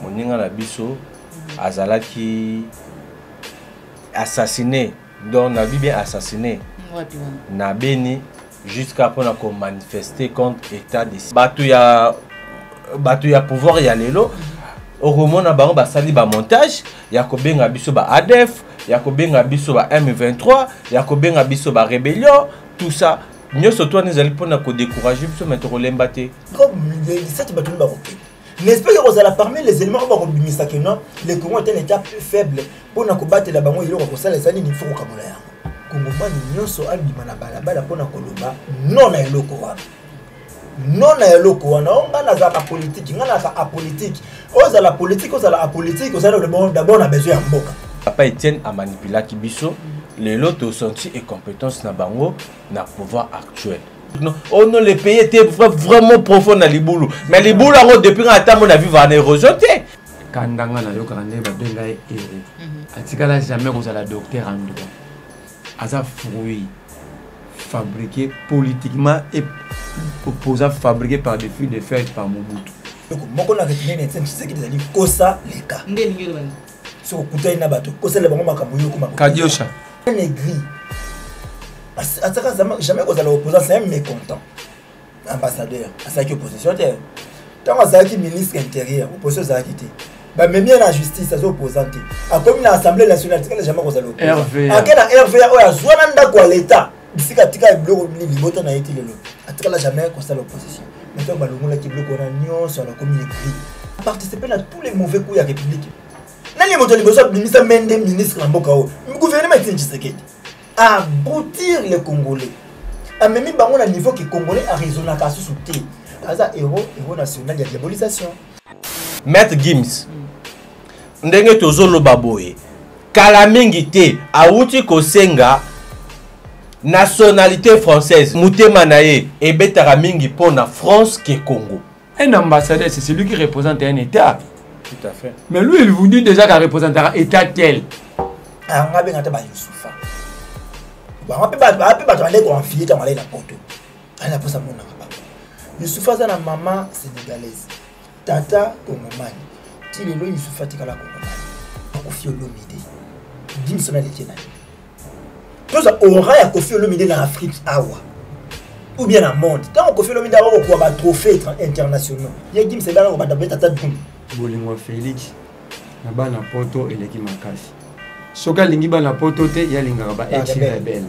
moninga na biso azalaki assassiné, donc on a vu bien assassiné na Beni jusqu'à pour qu'on manifester contre l'état de bato ya pouvoir ya lelo au moment na bango basali ba montage ya ko benga biso ba ADF ya ko benga biso ba M23 ya ko benga biso ba rébellion tout ça nous surtout nous allons pour nous décourager biso mettre kolemba te comme ça tu vas tout ba n'espère que vous allez parmi les éléments on va rebimisa que non le Congo est un état plus faible pour nous combattre la bango iloko ko sala sani ni faut ko kamola yango Congomani nyonso abima na balabala pour na koloba non na eloko wana non na eloko wana on na za politique ngana ka apolitique oza la politique oza la apolitique oza d'abord na besoin ya mboka papa Etienne a manipulé Kibiso les lots senti et compétences na bango na pouvoir actuel. Non, oh non, les pays étaient vraiment profonds dans les boulots. Mais les boulots, depuis un temps, on a vu voir l'érosion. Kandanga na yo karande ba benga ere. Atikala jamais qu'on a la docteur en droit. Asa fruit fabriqué politiquement et opposant fabriqué par des fils de fer par Mobutu. Donc moko na retenu net c'est que des kosa les cas. Ndeni ngelo bani. So kutai na bato kosa le bango makambo yo kuma. Kadiosha. Négri. Ataka jamais qu'on a l'opposant c'est un mécontent. Ambassadeur, à qui opposition terre. Tant que ça qui ministre intérieur, opposition ça qui était. Bah même bien la justice ça opposante. A comme l'Assemblée nationale, c'est jamais qu'on a l'opposition. RVA. A quel RVA ou à Zwananda quoi l'état. D'ici qu'à tika et bloc ni liboto na été le lot. A tika la jamais qu'on a l'opposition. Maintenant bah le monde qui bloque on a nion sur la communauté. Participer à tous les mauvais coups de la République. Nani moto liboso ministre Mende ministre na mboka o. Le gouvernement est Tshisekedi. Aboutir les Congolais. A même bango na niveau que Congolais a raisonné à sous souté. Aza héros national de la diabolisation. Maître Gims. Ndenge tozolo baboye. Kala mingi te auti kosenga nationalité française. Mutema naye ebetara mingi pour la France que Congo. Un ambassadeur, c'est celui qui représente un État. Tout à fait. Mais lui, il vous dit déjà qu'il représente un État tel. Ah, on a bien entendu Youssoufa. Bah, on peut pas aller confier dans la porte. Elle a pas ça mon nom. Youssoufa c'est la maman sénégalaise. Tata congomani. Si le lo Youssoufa tika la congomani. Kofi Olomide. Gims na l'étienne. Tout ça aura ya Kofi Olomide dans l'Afrique awa. Ou bien dans le monde. Tant Kofi Olomide awa ko ba trophée internationaux. Ya Gims là ko ba dabé tata dum. Bolingo Félix na bana poto eleki makasi. Soka lingi bana poto te ya linga ba ex rebelle.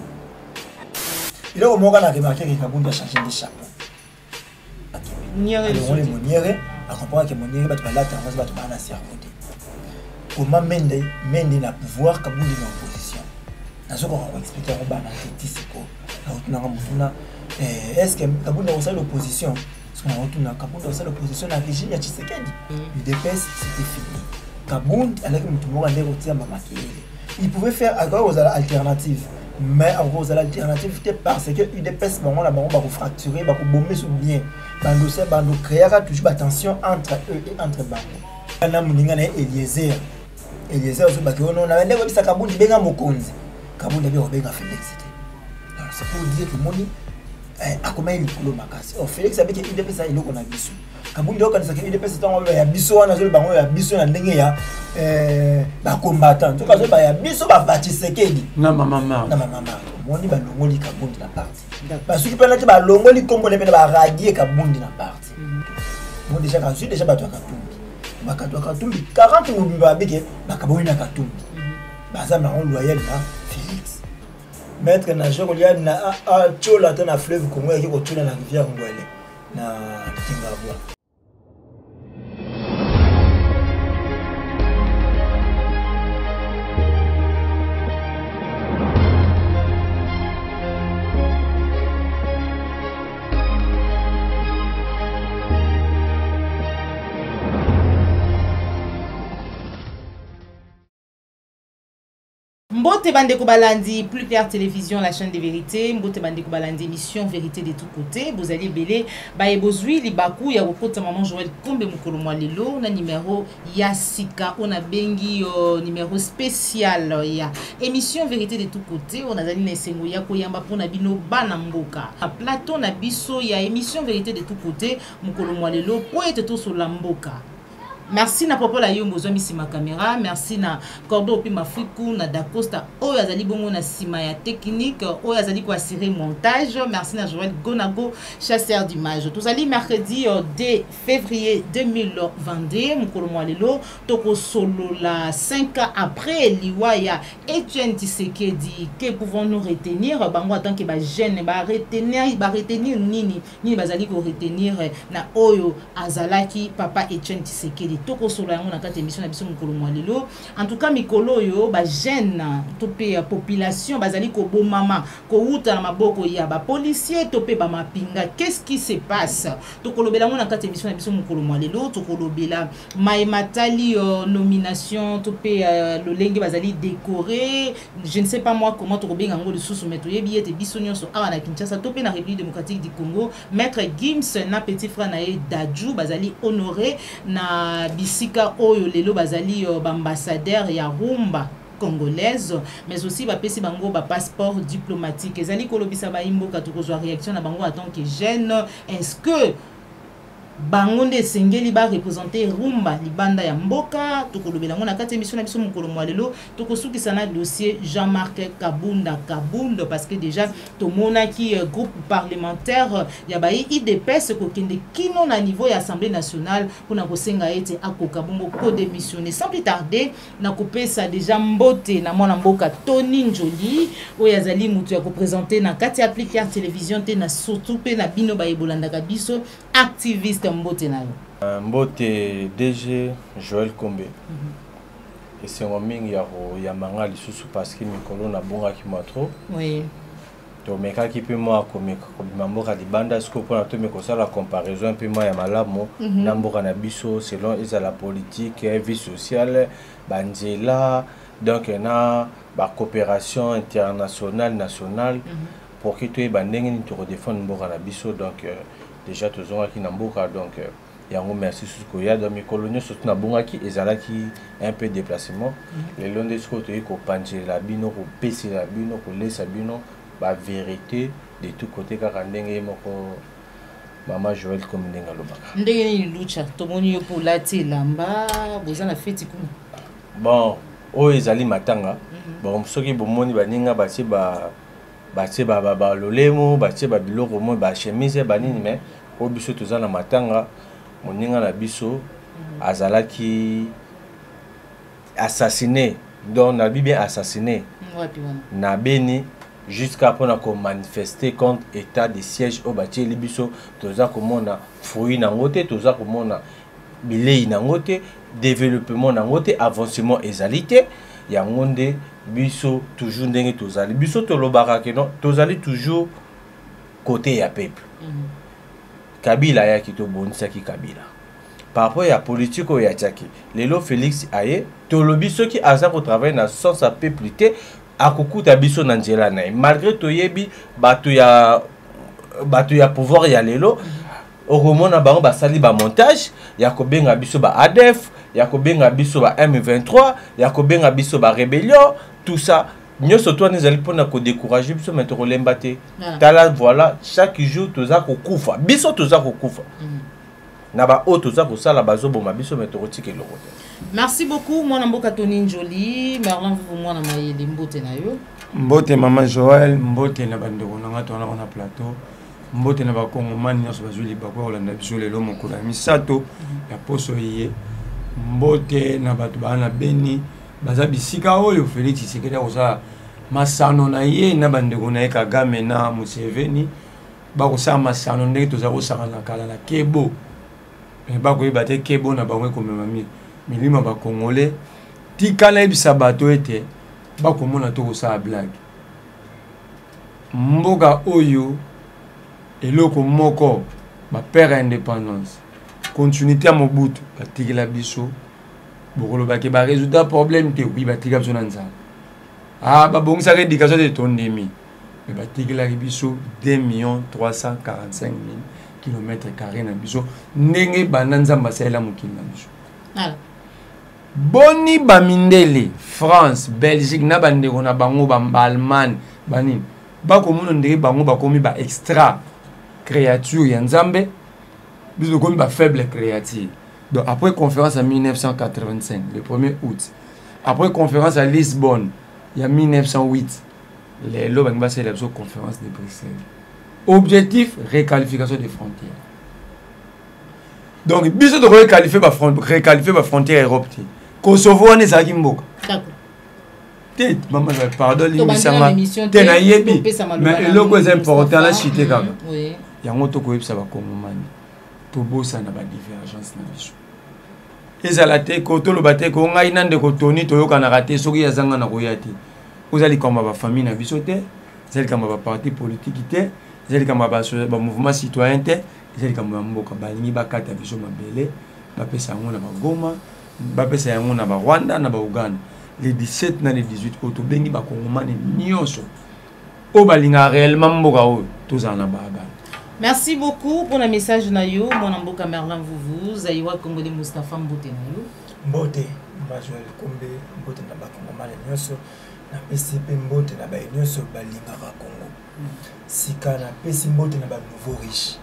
Il a remarqué na remarqué que Kabunda a changé de chapeau. Niere on les moniere à comprendre que moniere ba la tendance ba na si côté. Comment Mende na pouvoir Kabunda na opposition. Na soko on expliquer on ba na tisiko. Na mutuna est-ce que Kabunda a l'opposition? Parce qu'on a retourné à Kabunda a l'opposition à régime ya Tshisekedi. UDPS c'était fini. Kabunda avec mutumora ndeko tia mama kiele. Il pouvait faire encore aux alternatives. Mais aux alternatives parce que UDPS on a ba fracturer ba bomber sur bien. Bando c'est bando créer toujours attention entre eux et entre bango. Na muninga na Eliezer zo ba ko non na ndeko bisa Kabunda benga mokonzi. Kabunda be obenga Félix. Alors c'est pour dire que moni a comment il coule makasi. Oh Félix avec UDPS a iloko na biso. Kabunda okanisa que UDPS tango ya biso wana zo bango ya biso na ndenge ya ba combattant. To kazo ba ya biso ba Tshisekedi. Na mama. Moni ba longoli Kabunda na parti. Parce que pendant que ba longoli Kombo ne ba radier Kabunda na parti. Bon déjà quand je déjà ba to Katumbi. Ba Katumbi 40 mobimba ba bike ba kaboni na Katumbi. Ba za na on loyal na Félix. Maître nageur il y a na chola na fleuve Congo qui ko tuna na rivière Ngwele na Tingabwa. Mbote Bandeko Balandi, Plus Clair Télévision, la chaîne des vérités. Mbote Bandeko Balandi, émission Vérité de tous côtés. Vous allez belé. Baye Bozui, Libakou, ya Wokota Maman Joël Kombe Mukolo Mwalelo. On a numéro Yassika. On a Bengi, numéro spécial. Ya émission Vérité de tous côtés. On a Zali Nesengo Yako Yamba Pona Bino Banamboka. A Platon Nabiso, ya émission Vérité de tous côtés. Mukolo Mwalelo. Pour être tout sur Lamboka. Merci na papa la yombo zo misima caméra, merci na Cordo pi mafiku na Dacosta oyo azali bongo na sima ya technique, oyo azali ko assurer montage, merci na Joël Gonago chasseur d'image. Tozali mercredi 2 février 2022 mukolo mwalelo toko solo la 5 ans après liwaya Etienne Tshisekedi. Que pouvons-nous retenir bango en tant que ba jeune ba retenir nini bazali ko retenir na oyo azalaki papa Etienne Tshisekedi. Toko solo yango na kati émission na biso mukolo mwalelo. En tout cas mikolo yo ba jeune topé population bazali ko bomama ko uta na maboko ya ba policier topé ba mapinga. Qu'est-ce qui se passe? Toko lobela ngo na kati émission na biso mukolo mwalelo toko lobela Matali nomination topé lolenge bazali décoré. Je ne sais pas moi comment toko benga ngo lisusu meto yebi ete biso nyonso awa na Kinshasa topé na République démocratique du Congo. Maître Gims na petit frère na ye Dadju bazali honoré na bisika oyo lelo bazali ambassadeur ya rumba congolaise, mais aussi ba pesi bango ba passeport diplomatique. Ezali kolobisa ba imboka tokozwa réaction na bango en tant que jeune. Est-ce que bangonde sengeli ba représenter rumba libanda ya mboka? Tokolobela ngona kati émission na biso mukolo mwalelo tokosukisa na dossier Jean-Marc Kabunda parce que déjà tomona ki groupe parlementaire ya ba IDPS ko kende kino na niveau ya Assemblée nationale pour na kosenga ete akoka bongo ko démissionner. Sans plus tarder na kopesa déjà mbote na mwana mboka Tony Njoli o yazali mutu ya ko présenter na kati appliquer télévision te na surtout pe na bino ba ebolanda biso activiste mbote na yo. Mbote DG Joël Kombe. Et c'est un mingi ya manga lisusu parce que mikolo na bonga ki matro. Oui. To meka ki pe moi komeka ko mboka libanda siko pona to meko sala comparaison pe moi ya malamo na mboka na biso selon la politique et vie sociale banzela donc na ba coopération internationale nationale pour que tu bandenge ni to défendre mboka na biso donc déjà tozonga ki na mboka donc yango merci susko ya dans mes colonies surtout na bonga ki ezalaki un peu déplacement les londes siko to ko pancher la bino ko pesi la bino ko laisser bino ba vérité de tout côté kaka ndenge moko Maman Joël comme ndenga lobaka ndenge ni lucha tomoni yo pour la tilamba bozana feti ku bon o ezali matanga bon soki bomoni baninga bati ba lolemo bati ba biloko mo ba chemise banini mais o biso tozana matanga moninga na biso azalaki assassiné donc na bien assassiné na beni jusqu'à pona ko manifester contre état de siège au bati libiso toza komona fruit na ngote toza komona bilei na ngote développement na ngote avancement ezalité ya ngonde biso toujours ndenge tozali biso tolobaka ke non tozali toujours côté ya peuple Kabila ya kito bonisaki Kabila par rapport à politique ya tchaki lelo Félix aye tolobi soki aza ko travailler na sens à peuple te akokuta biso na nzela na malgré toyebi bato ya pouvoir ya lelo okomona bango basali ba montage ya kobenga biso ba ADF ya kobenga biso ba M23 ya kobenga biso ba rébellion tout ça nyoso to nezali pona ko décourager biso mais to kolemba te tala voilà chaque jour toza ko kufa biso toza ko kufa na ba o toza ko sala bazoboma biso mais to kotike loko. Merci beaucoup mwana mboka Tony Njoli Marlon vous mwana mayele mbote na yo mbote maman Joël mbote na bandeko na ngato na plateau mbote na bakongomani nyonso bazwili bakwa olanda biso lelo mokolo ya misato ya poso ye mbote na bato bana beni baza bisika oyo Félix Tshisekedi akosa masano na ye na bandeko na ye Kagame na Museveni bakosala masano ndenge toza kosaka na kala na kebo bakoyeba te kebo na bango ekomema milima bakongole tikala yebisa bato ete bakomona to kosala blague mboka oyo eloko moko ba père indépendance continuité à Mobutu batikela biso bokolo bake ba résultat problème te oui batikela biso na nzala babongisa éducation de tondemi mais batikela biso 2 345 000 km² na biso ndenge bananza mbasela mokili na biso boni bamindele France Belgique na bandeko na bango ba Allemagne banini bakomona ndenge bango bakomi ba extra créature ya nzambe biso komi ba faible créature Donc après conférence en 1985, le 1er août. Après conférence à Lisbonne, il y a 1908. Les lobes ont passé la conférence de Bruxelles. Objectif, réqualification des frontières. Donc, bisous de réqualifier la frontière Europe. Kosovo, on est à Kimboka. D'accord. Maman, pardon, l'émission. Mais le plus important, là, c'est que il y a un autre qui va commencer. Tout beau, ça n'a pas de divergence. Et à la tête, quand on battait, quand on a une de Tony, Toyo, qu'on a raté, ce qui est Zanga na Royati. Vous allez comme ma famille na bisoté, vous allez comme ma parti politique, vous allez comme ma mouvement citoyen, vous allez comme ma mboka balingi bakata biso mabele, bapé sa ngona ba Goma, bapé sa ngona ba Rwanda na ba Uganda. Les 17 na les 18 auto bengi ba Kongomani nyonso. O balinga réellement mboka o tous en abaga. Merci beaucoup pour le message Nayo, mon amboka Merlin vous Aïwa Congolais Moustapha Mbote Nayo. Mbote, Majoel Kombe, Mbote na ba Kongomani nyonso, na PCP Mbote na ba nyonso balinga ba Congo. Sika na pesi Mbote na ba nouveau riche.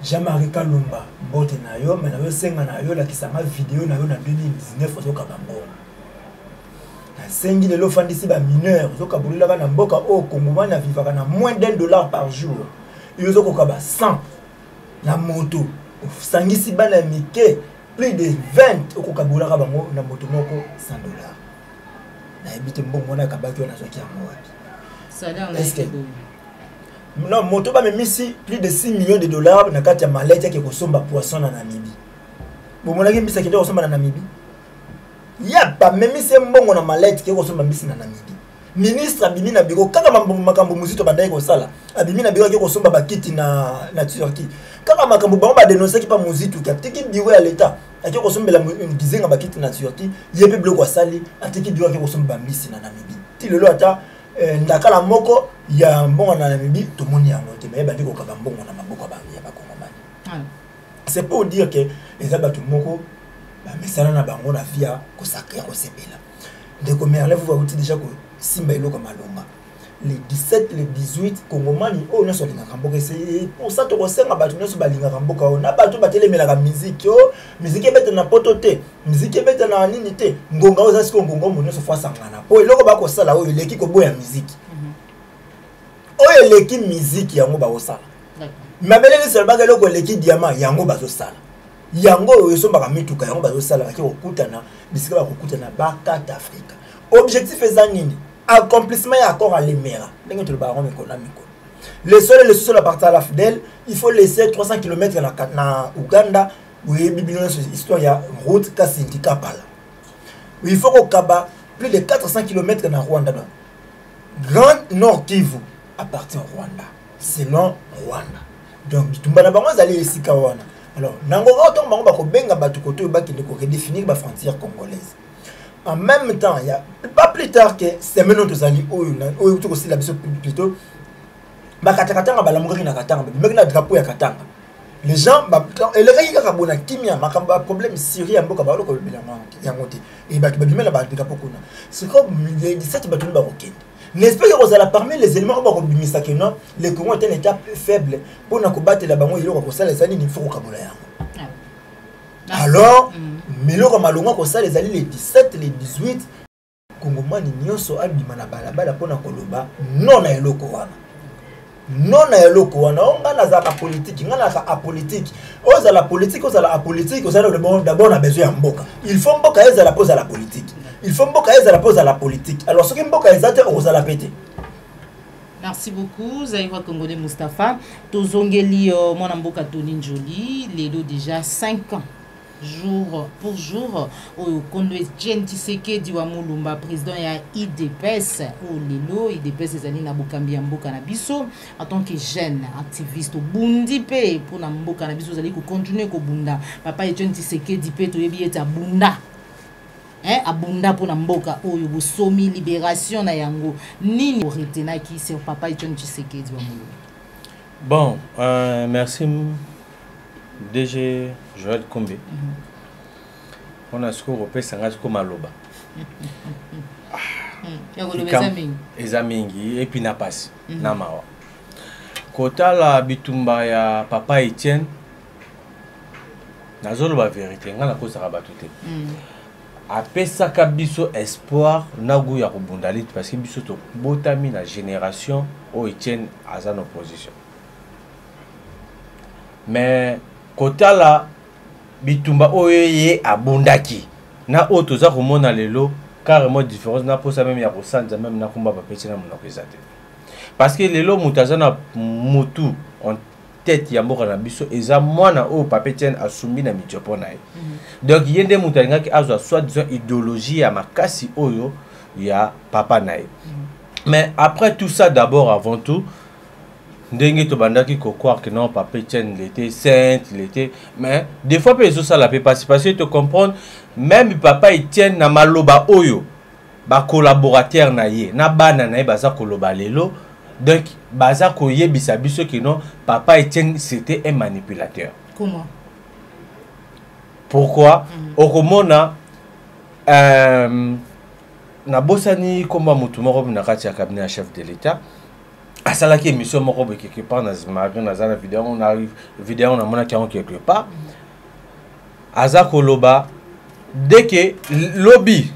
Jean-Marie Kalumba, Mbote Nayo, mais na senga Nayo la kisanga vidéo Nayo na 2019 ozoka bango. Na sengi de l'offandisi ba mineur, ozoka bulila ba na mboka o Kongomani na vivaka na moins $1 par jour. Ils ont 100 la moto. Sangisi bana mike plus de 20 au Kokabola Rabango na moto moko $100. Na habite mbongo na kabaki na zoki ya mwapi. Salaire na est-ce que non moto ba memisi plus de $6 millions na kati ya malete yake kosomba poisson na Namibie. Bomona ke mbisa kende kosomba na Namibie. Ya pa memisi mbongo na malete ke kosomba mbisi na Namibie. Ministre abimi na biro kaka makambo muzito bandai ko sala abimi na biro ko somba bakiti na Turquie kaka makambo ba dénoncer ki pa muzito ki atiki biro ya l'état ati ko sombela ngizenga bakiti na Turquie yepe bloko sali atiki biro ko somba mbisi na Namibie ti lelo ata ndakala moko ya mbongo na Namibie to moni yango te mais bandi ko kaba mbongo na maboko ba ya ba Kongomani. C'est pour dire que les abatu moko ba mesala na bango na via ko sacré ko sepela de commerce vous voyez déjà que Simba Iloko Malonga. Les 17, les 18, Kongomani, oh, nous sommes les c'est pour ça que nous sommes les Ramboka. On a battu la musique, musique est na potote, musique est na ninité. Ngonga aux asco, Ngongo, nous sommes face à Ngana. Oh, il y a un sala, oh, l'équipe au bout de musique. Oh, il y a l'équipe musique, yango ba osala. Mais belle les seuls bagages, l'équipe diamant, yango ba osala. Yango, ils sont ba mituka, yango ba osala, qui okutana, bisika ba okutana, baka d'Afrique. Objectif est zanini. Accomplissement et accord à l'Emera. Les sols et les sous la partie à la fidèle, il faut laisser 300 km na Uganda où il y a une histoire de route Kasindi Kapala. Il faut qu'on kaba plus de 400 km na Rwanda. Grand Nord Kivu appartient au Rwanda, selon Rwanda. Donc, tout le monde va aller ici. Alors, Nangora, on va benga batu koto ba qui redéfinir la frontière congolaise. En même temps, il y a pas plus tard que c'est maintenant que Zali ou tout aussi la plutôt Bakatakatanga balamuri na katanga mais na drapeau ya katanga. Les gens et les gars qui ont kimia makamba problème Syrie amboka ba loko bilanga yangote et ba bimela ba drapeau kuna. C'est comme les 17 battu ba rokende. N'est-ce pas que vous allez parmi les éléments ba bimisa que non le Congo est un état faible pour na combattre la bango iloko ko sala zani ni fuko kabola yango. Alors, Miloko Malonga ko ça les alliés les 17 les 18 Kongomani nyonso abima na balabala pona koloba non na eloko wana. Non na eloko wana onga na za politique, ngana ka apolitique. Oza la politique, oza la apolitique, oza d'abord na besoin ya mboka. Il faut mboka eza la pose à la politique. Il faut mboka eza la pose à la politique. Alors ce qui mboka eza te oza la péter. Merci beaucoup, Zaïwa Congolais Moustapha. Tozongeli mon amboka Tony Njoli, les deux déjà 5 ans. Jour pour jour, au Kondwe Tshisekedi wa Mulumba, président ya IDPS, au Lelo, IDPS les années na Bokambi Mboka na biso, en tant que jeune activiste au Bundi pe pour na Mboka na biso, vous allez continuer ko bunda. Papa Tshisekedi pe to yebi eta bunda. Abunda pour na Mboka oyo bo somi libération na yango. Nini retena ki sur Papa Tshisekedi wa Mulumba. Bon, merci DG Joël Kombe. On a ce qu'on repère, c'est comme Aloba. Ezamingi et puis na passe na mawa. Kota la bitumba ya Papa Etienne nazoloba vérité nga nakozaka bato te apesaka biso espoir na goût ya kobunda liti parce que biso tobotami na génération oyo Etienne aza na opposition mais kotala bitumba oyo ye abundaki na oyo toza komona lelo carrément différence na posa même ya kosanza même na komba bapeti na monoko eza te parce que lelo moto aza na motu en tête ya mboka na biso eza mwana oyo papa Etienne asumbi na mitiopo na ye donc ye nde moto alingaki azwa soit disons idéologie ya makasi oyo ya papa na ye mais après tout ça d'abord avant tout ndenge tobandaki ko croire que non papa Etienne il était saint il était mais des fois peut ça la peut passer parce que tu comprendre même papa Etienne na maloba oyo ba collaborateur na ye na bana na ye baza koloba lelo donc baza ko yebisa biso que non papa Etienne c'était un manipulateur. Comment? Pourquoi? Okomona na bosani komba mutu moko na kati ya cabinet ya chef de l'état asalaki émission moko quelque part na zimagre na zana vidéo on arrive vidéo na mona ki quelque part aza koloba dès que lobby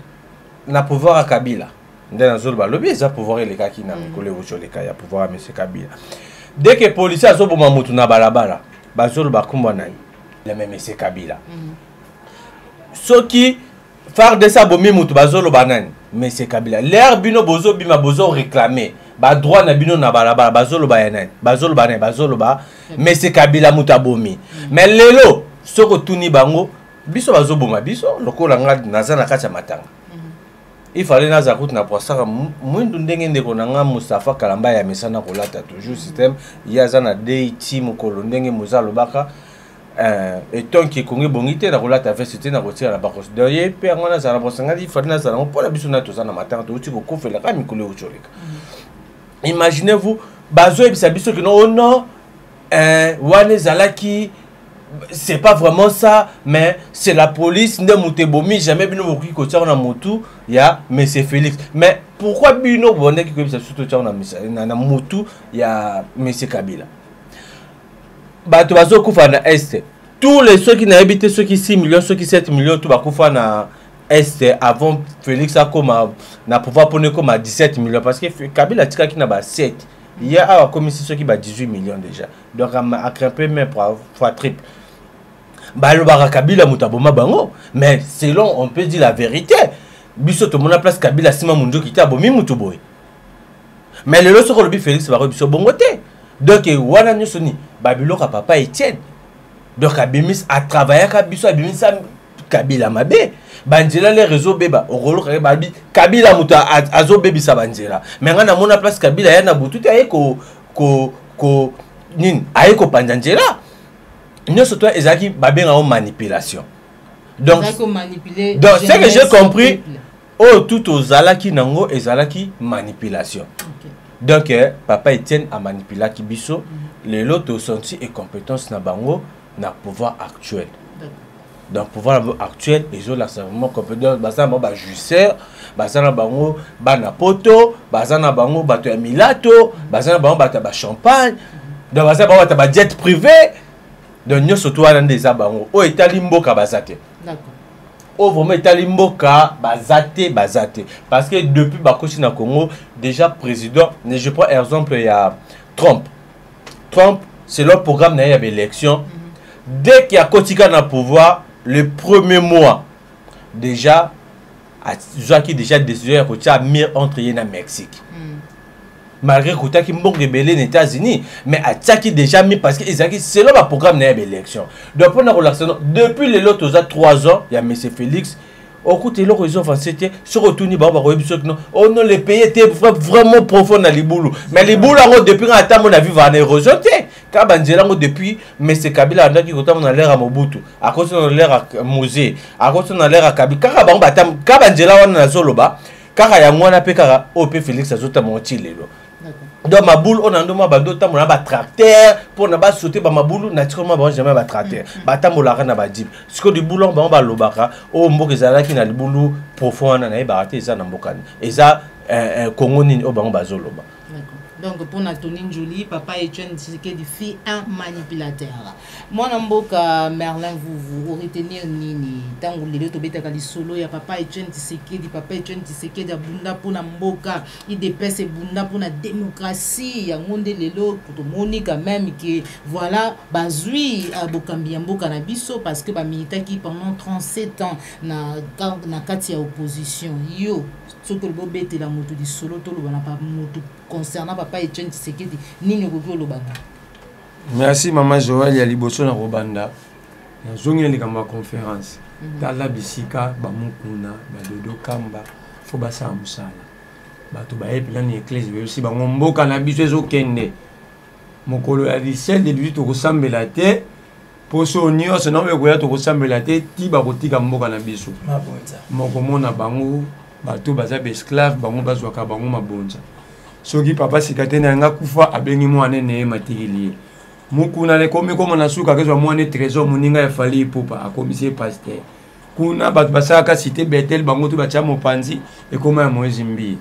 na pouvoir à Kabila ndena zoloba lobby eza pouvoir le kaki na mikole wucho le kaya pouvoir à monsieur Kabila dès que policier azoboma mutu na balabala bazoloba kumba nani le même monsieur Kabila soki faire de ça bomi mutu bazoloba nani monsieur Kabila l'air bino bozo bima bozo réclamer ba droit na bino na balabala bazoloba ya nani bazoloba monsieur Kabila mutu abomi mais lelo soko tuni bango biso bazoboma biso lokola nga nazana kati ya matanga il fallait naza route na posaka mwindu ndenge ndeko nanga Mustafa Kalamba ya mesana kolata toujours système yaza na dei team kolo ndenge muzalo baka et tant que kongi bongité na kolata fait c'était na kotia na bakos derrière pe ngona za na posanga il fallait naza na pona biso na toza na matanga to uti ko kofela ka mikolo ucholeka imaginez-vous bazo ebisa biso que non wane zalaki c'est pas vraiment ça mais c'est la police ne mutebomi jamais bino boki ko tia na motu ya monsieur Félix mais pourquoi bino bonne ki ko bisa surtout tia na motu ya monsieur Kabila bato bazo kufa na est tous les ceux qui na habité ceux qui 6 millions ceux qui 7 millions tout ba kufa na est avant Félix a comme na pouvoir poner comme à 17 millions parce que Kabila tika ki na ba 7 il y a comme ceux qui ba 18 millions déjà donc a grimpé même fois triple balobara Kabila mutaboma bango mais selon on peut dire la vérité biso to mona place Kabila sima munjo kita bomi mutuboy mais le loso ko lobi Félix ba biso bongote donc wana nyosoni babiloka papa Etienne donc abimis a travailler ka biso abimis Kabila mabe banjela les réseaux beba okolo ka babi Kabila muta azo bebi sa banjela mais ngana mona place Kabila yana bututi ayeko ko nin ayeko panjanjela nous surtout ezaki babenga en manipulation donc ce que j'ai compris oh tout aux alaki nango ezalaki manipulation donc papa Etienne a manipulé ki biso les lots senti et compétence na bango na pouvoir actuel donc pouvoir actuel ils ont la vraiment compétence basana ba jusseur basana bango bana poto basana bango bato ya milato basana bango bato ba champagne donc basana bango bato ba jet privé donc nous surtout à des abango o etali mboka bazate d'accord o vraiment etali mboka bazate parce que depuis bakosi na Congo déjà président je prends exemple il y a Trump c'est leur programme na ya élection dès qu'il y a kotika na pouvoir le premier mois déjà Zaki déjà décidé à kotia mir entre yena Mexique malgré que tu as rebellé aux États-Unis, mais tu déjà mis parce que c'est là le programme de l'élection. Donc, pour la relation, depuis les lots, 3 ans, il y a M. Félix. Au côté de l'horizon, c'était sur le tour, on non, les pays étaient vraiment profonds dans les boulots. Mais les boulots, depuis un temps, on a vu va en érosion. Quand on depuis M. Kabila, on a l'air à Mobutu, à cause de l'air à Mosé, à cause de l'air à Kabila. Quand on a Zoloba, car il y a moins à Pekara, au P. Félix, à Zotamonti. Dans ma boule, on a un bando, on a un tracteur, pour ne pas sauter dans ma boule, naturellement, on n'a jamais un tracteur. Batam ou la rana badib. Ce que du boulot, on va l'obaka, au Mokezala qui n'a le boulot profond, on a baraté, ça n'a pas et ça, Congo ni au banc bazoloba. Donc pour Tony Njoli, papa Etienne Tshisekedi fille un manipulateur. Moi Namboka Merlin vous retenir nini tango lelo to beta kali solo ya papa Etienne Tshisekedi abunda pour Namboka, il dépasse bunda pour la démocratie ya monde lelo pour to moni quand même que voilà bazui abokambi mboka na biso parce que ba milita qui pendant 37 ans na kati ya opposition yo ce que le bobete la moto di solo to lo bana pa moto concernant papa Etienne Tshisekedi nini ko lo bana. Merci maman Joël ya liboso na Robanda na zongi ni kama conférence tala bisika ba mukuna ba dodo kamba fo ba sa musala bato ba epela ni église aussi ba ngomboka na biso ezokende mokolo ya 17 de 18 okosambela te poso nyonso na oyo to kosambela te ti ba kotika mboka na biso mokomona bango bato baza be esclave bango bazwaka bango mabonza soki papa sikate na nga kufa abengi mwana ne matikili mukuna le komi komo na suka kezwa mwana trésor moninga ya fali popa akomisie pasteur kuna bato basaka cité Betel bango to bacha mopanzi e koma ya Moïse Mbi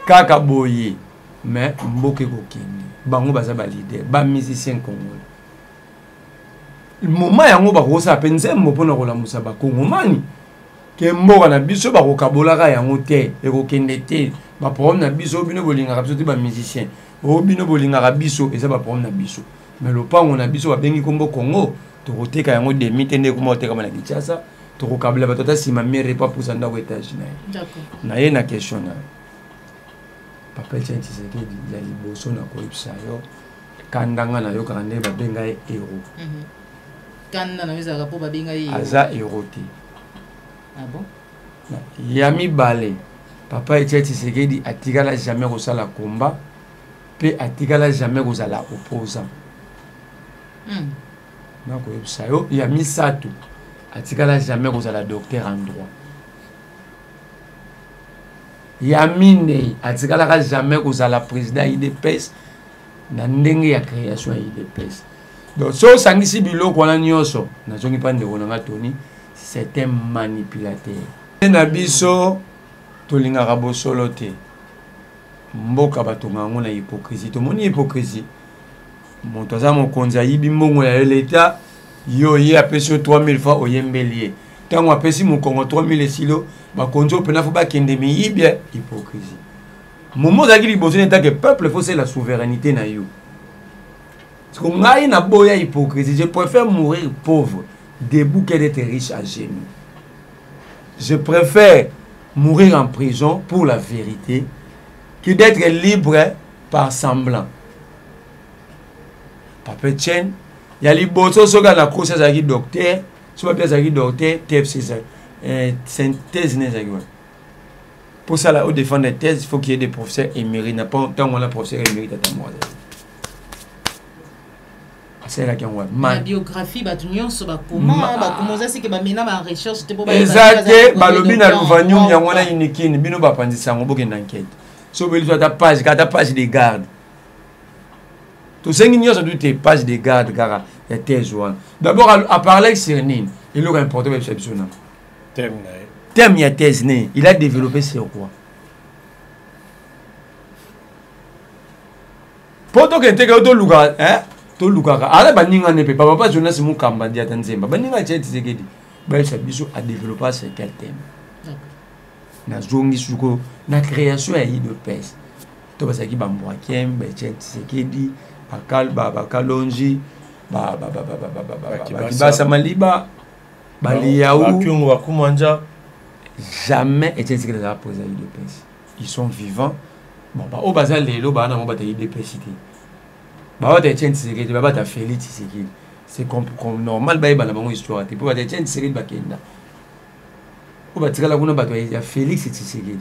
kaka boye mais mboke kokende bango baza ba leader ba musicien congolais moment yango bakosa pe nzembo pona kolamusa ba kongomani ke mboka na biso bakokabolaka yango te ekokende te ba problème na biso bino bolingaka biso te ba musicien o bino bolingaka biso eza ba problème na biso mais lopango na biso babengi kombo Congo tokoteka yango demi te nde kuma oteka na Kinshasa tokokabela bato ta sima mere pa pour sanda ko étage na d'accord na ye na question na papa Etienne Tshisekedi ya liboso na koyebisa yo kandanga na yo kande babenga ye héros kanda na weza rapo babenga ye aza héros te. Ah bon? Yami Balé, papa Etienne Tshisekedi atikala jamais kosala combat, pe atikala jamais kozala opposant. Donc ça yo Yami Satou atikala jamais kozala docteur en droit. Yami Ney atikala jamais kozala président IDPS na ndenge ya création IDPS. Donc so sangisi biloko na nyonso na zongi pande konanga Tony. C'est un manipulateur. Na biso tolingaka bosolo te. Mboka batonga ngo na hypocrisie. To moni hypocrisie. Moto za mokonzi ayibi mbongo ya l'État yo ye apesi 3000 fois oyembelier. Tango apesi mokongo 3000 esilo bakonzo pena fo bakende miyibia hypocrisie. Momo za kili bozo neta que peuple faut c'est la souveraineté na yo. Parce que ngai na boya hypocrisie, je préfère mourir pauvre debout que d'être riche à genoux. Je préfère mourir en prison pour la vérité que d'être libre par semblant. Papa Etienne, il y a les botos qui sont dans la course à la docteur, soit bien à la docteur, synthèse. Pour ça, là, au défendre des thèses, il faut qu'il y ait des professeurs émérites. N'a pas tant qu'on a professeur émérite à moi. C'est là qu'on voit. La biographie, bah, tout le monde se bat comment, bah, comment ça, c'est que bah, maintenant, bah, recherche, c'était pour. Exact, bah, le bin à l'ouvanium, il y a moins une équipe, bino bah, pendant ça, on a une enquête. Sauf que tu as ta page de garde. Tout ça, il y a des pages de garde, car il y a thèse. D'abord, à parler sur Nine, il a importé l'exceptionnel. Thème, il y a thèse, il a développé sur quoi? Pourtant, que tu as lugar, hein? To lukaka ala baninga ne pe papa Jonas Mukamba dia tanzemba baninga Etienne Tshisekedi ba sa biso a développer ce quel thème na zongi suko na création ya IDPS to basaki bambwa kembe Etienne Tshisekedi bakalonji basa maliba baliaou bakungu bakumanja jamais Etienne Tshisekedi a posé IDPS. Ils sont vivants. Bon ba o bazal lelo ba na mo ba IDPS. Bah, Etienne Tshisekedi, bah, t'as Félix Tshisekedi. C'est comme normal, bah, il y a une histoire. Tu peux pas Etienne Tshisekedi, bah, Kenda. Ou bah, tu vas là, il y a Félix Tshisekedi.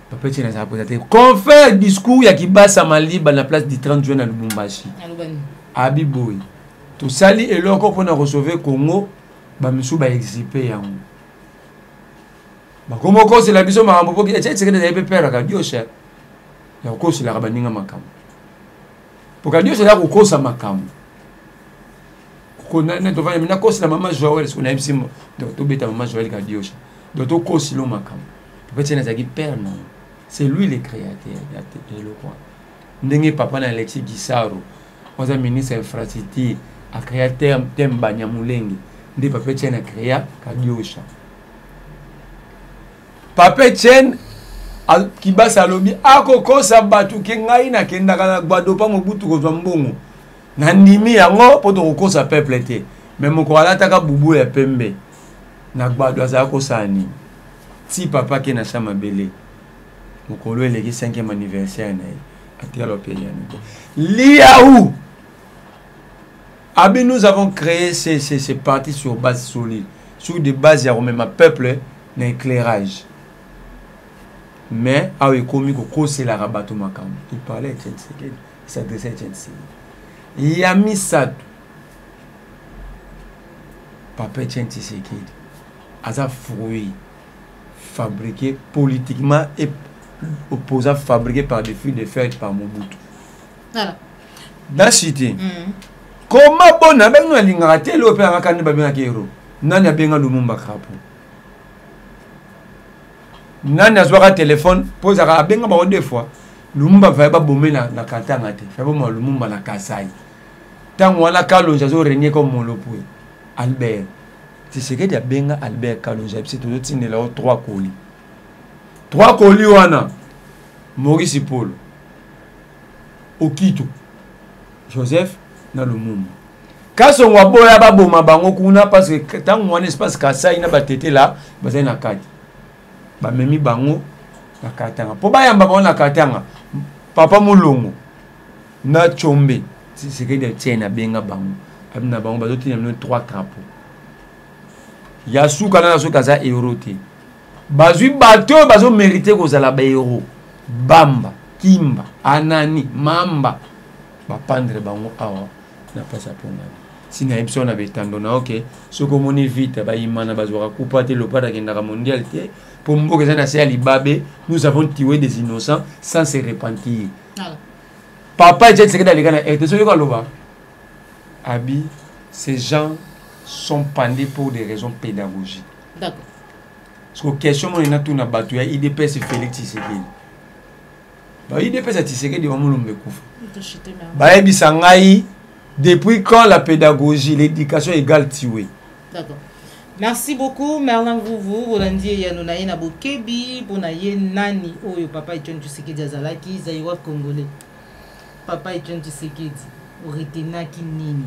Papa Etienne a posé. Qu'on fait discours, il y a qui bat Samali, bah, la place du 30 juin à Lubumbashi. Abiboui. Tout ça, et là, encore pour nous recevoir Congo, bah, monsieur, bah, exilé, ya. Bah, comment on c'est la vision, ma rambo, Etienne Tshisekedi, il y a peur, à Dieu, cher. Il y a encore, c'est la rabaninga makam. Pour que Dieu soit là, pour ça makam. Qu'on a net devant la cause la maman Joël, ce qu'on a eu si donc tout bête maman Joël qui a Dieu. Donc tout cause le makam. Peut-être c'est un père non. c'est lui le créateur de le coin. Ndenge papa na Alexis Gisaro, on a ministre infrastructure, a créé terme Banyamulenge, ndé papa Tien a créé Kadiosha. Papa Tien Kibasa lobi akoko sabatu kengai na kendaka na gbado pa mobutu ko mbongo. Na ndimi yango poto kokosa peuple te. Mais moko alataka bubu ya pembe. Na gbado azaka ko sani. Si papa ke na chama belé. Mokolo eleki 5e anniversaire na ye. Atia lo pays Liaou. Abi nous avons créé ces partis sur base solide, sur des bases ya même peuple na éclairage. Mais à économique c'est la rabato makam. Il parlait à Etienne Tshisekedi, il s'adressait à Etienne Tshisekedi. Il a mis ça. Papa Etienne Tshisekedi, à un fruit fabriqué politiquement et opposant fabriqué par des fruits de fer par Mobutu. Voilà. Dans la cité. Comment bon na benga lingara tele opera makani ba benga kero. Nani abenga Lumumba Krapo. Nani azwaka téléphone pose à benga ba deux fois. Lumumba va ba bomé na katanga te. Fa bomba Lumumba na Kasai. Tant wala Kalonja zo régner comme Molopoué. Albert. C'est que dia benga Albert Kalonja c'est tout tine là 3 colis. 3 colis wana. Maurice Paul. Okito. Joseph na Lumumba. Kaso waboya baboma bango kuna parce que tant un espace Kasai na batete là, bazai na kati. Ba memi bango na katanga. Po ba yamba bango na katanga. Papa Mulongo na Chombe. C'est que des tiens na benga bango. Abina bango bazoti na 3 crapauds. Yasu kana so kaza eroté. Bazui bato bazo mériter ko zala ba héros. Bamba, Kimba, Anani, Mamba. Ba pendre bango awa na pasa ponga. Si na epson na betando na OK, so ko moni vite ba imana bazwa coupa te lopada kenda ka mondial te pour mboka za na se alibabe, nous avons tué des innocents sans se repentir. Voilà. Papa Etienne Tshisekedi alikana et so yoka loba. Abi, ces gens sont pendus pour des raisons pédagogiques. D'accord. Parce que question mon na tout na batu ya IDPS Félix Tshisekedi. Ba IDPS Tshisekedi wa mulumbe kufa. Ba ebisa ngai depuis quand la pédagogie, l'éducation égale tuer. D'accord. Merci beaucoup Merlin Vouvou, Bolandi Yanonaye na Bokebi, Bonaye Nani Oyo Papa Etienne Tshisekedi azalaki Zaïwa Congolais. Papa Etienne Tshisekedi oretenaki nini?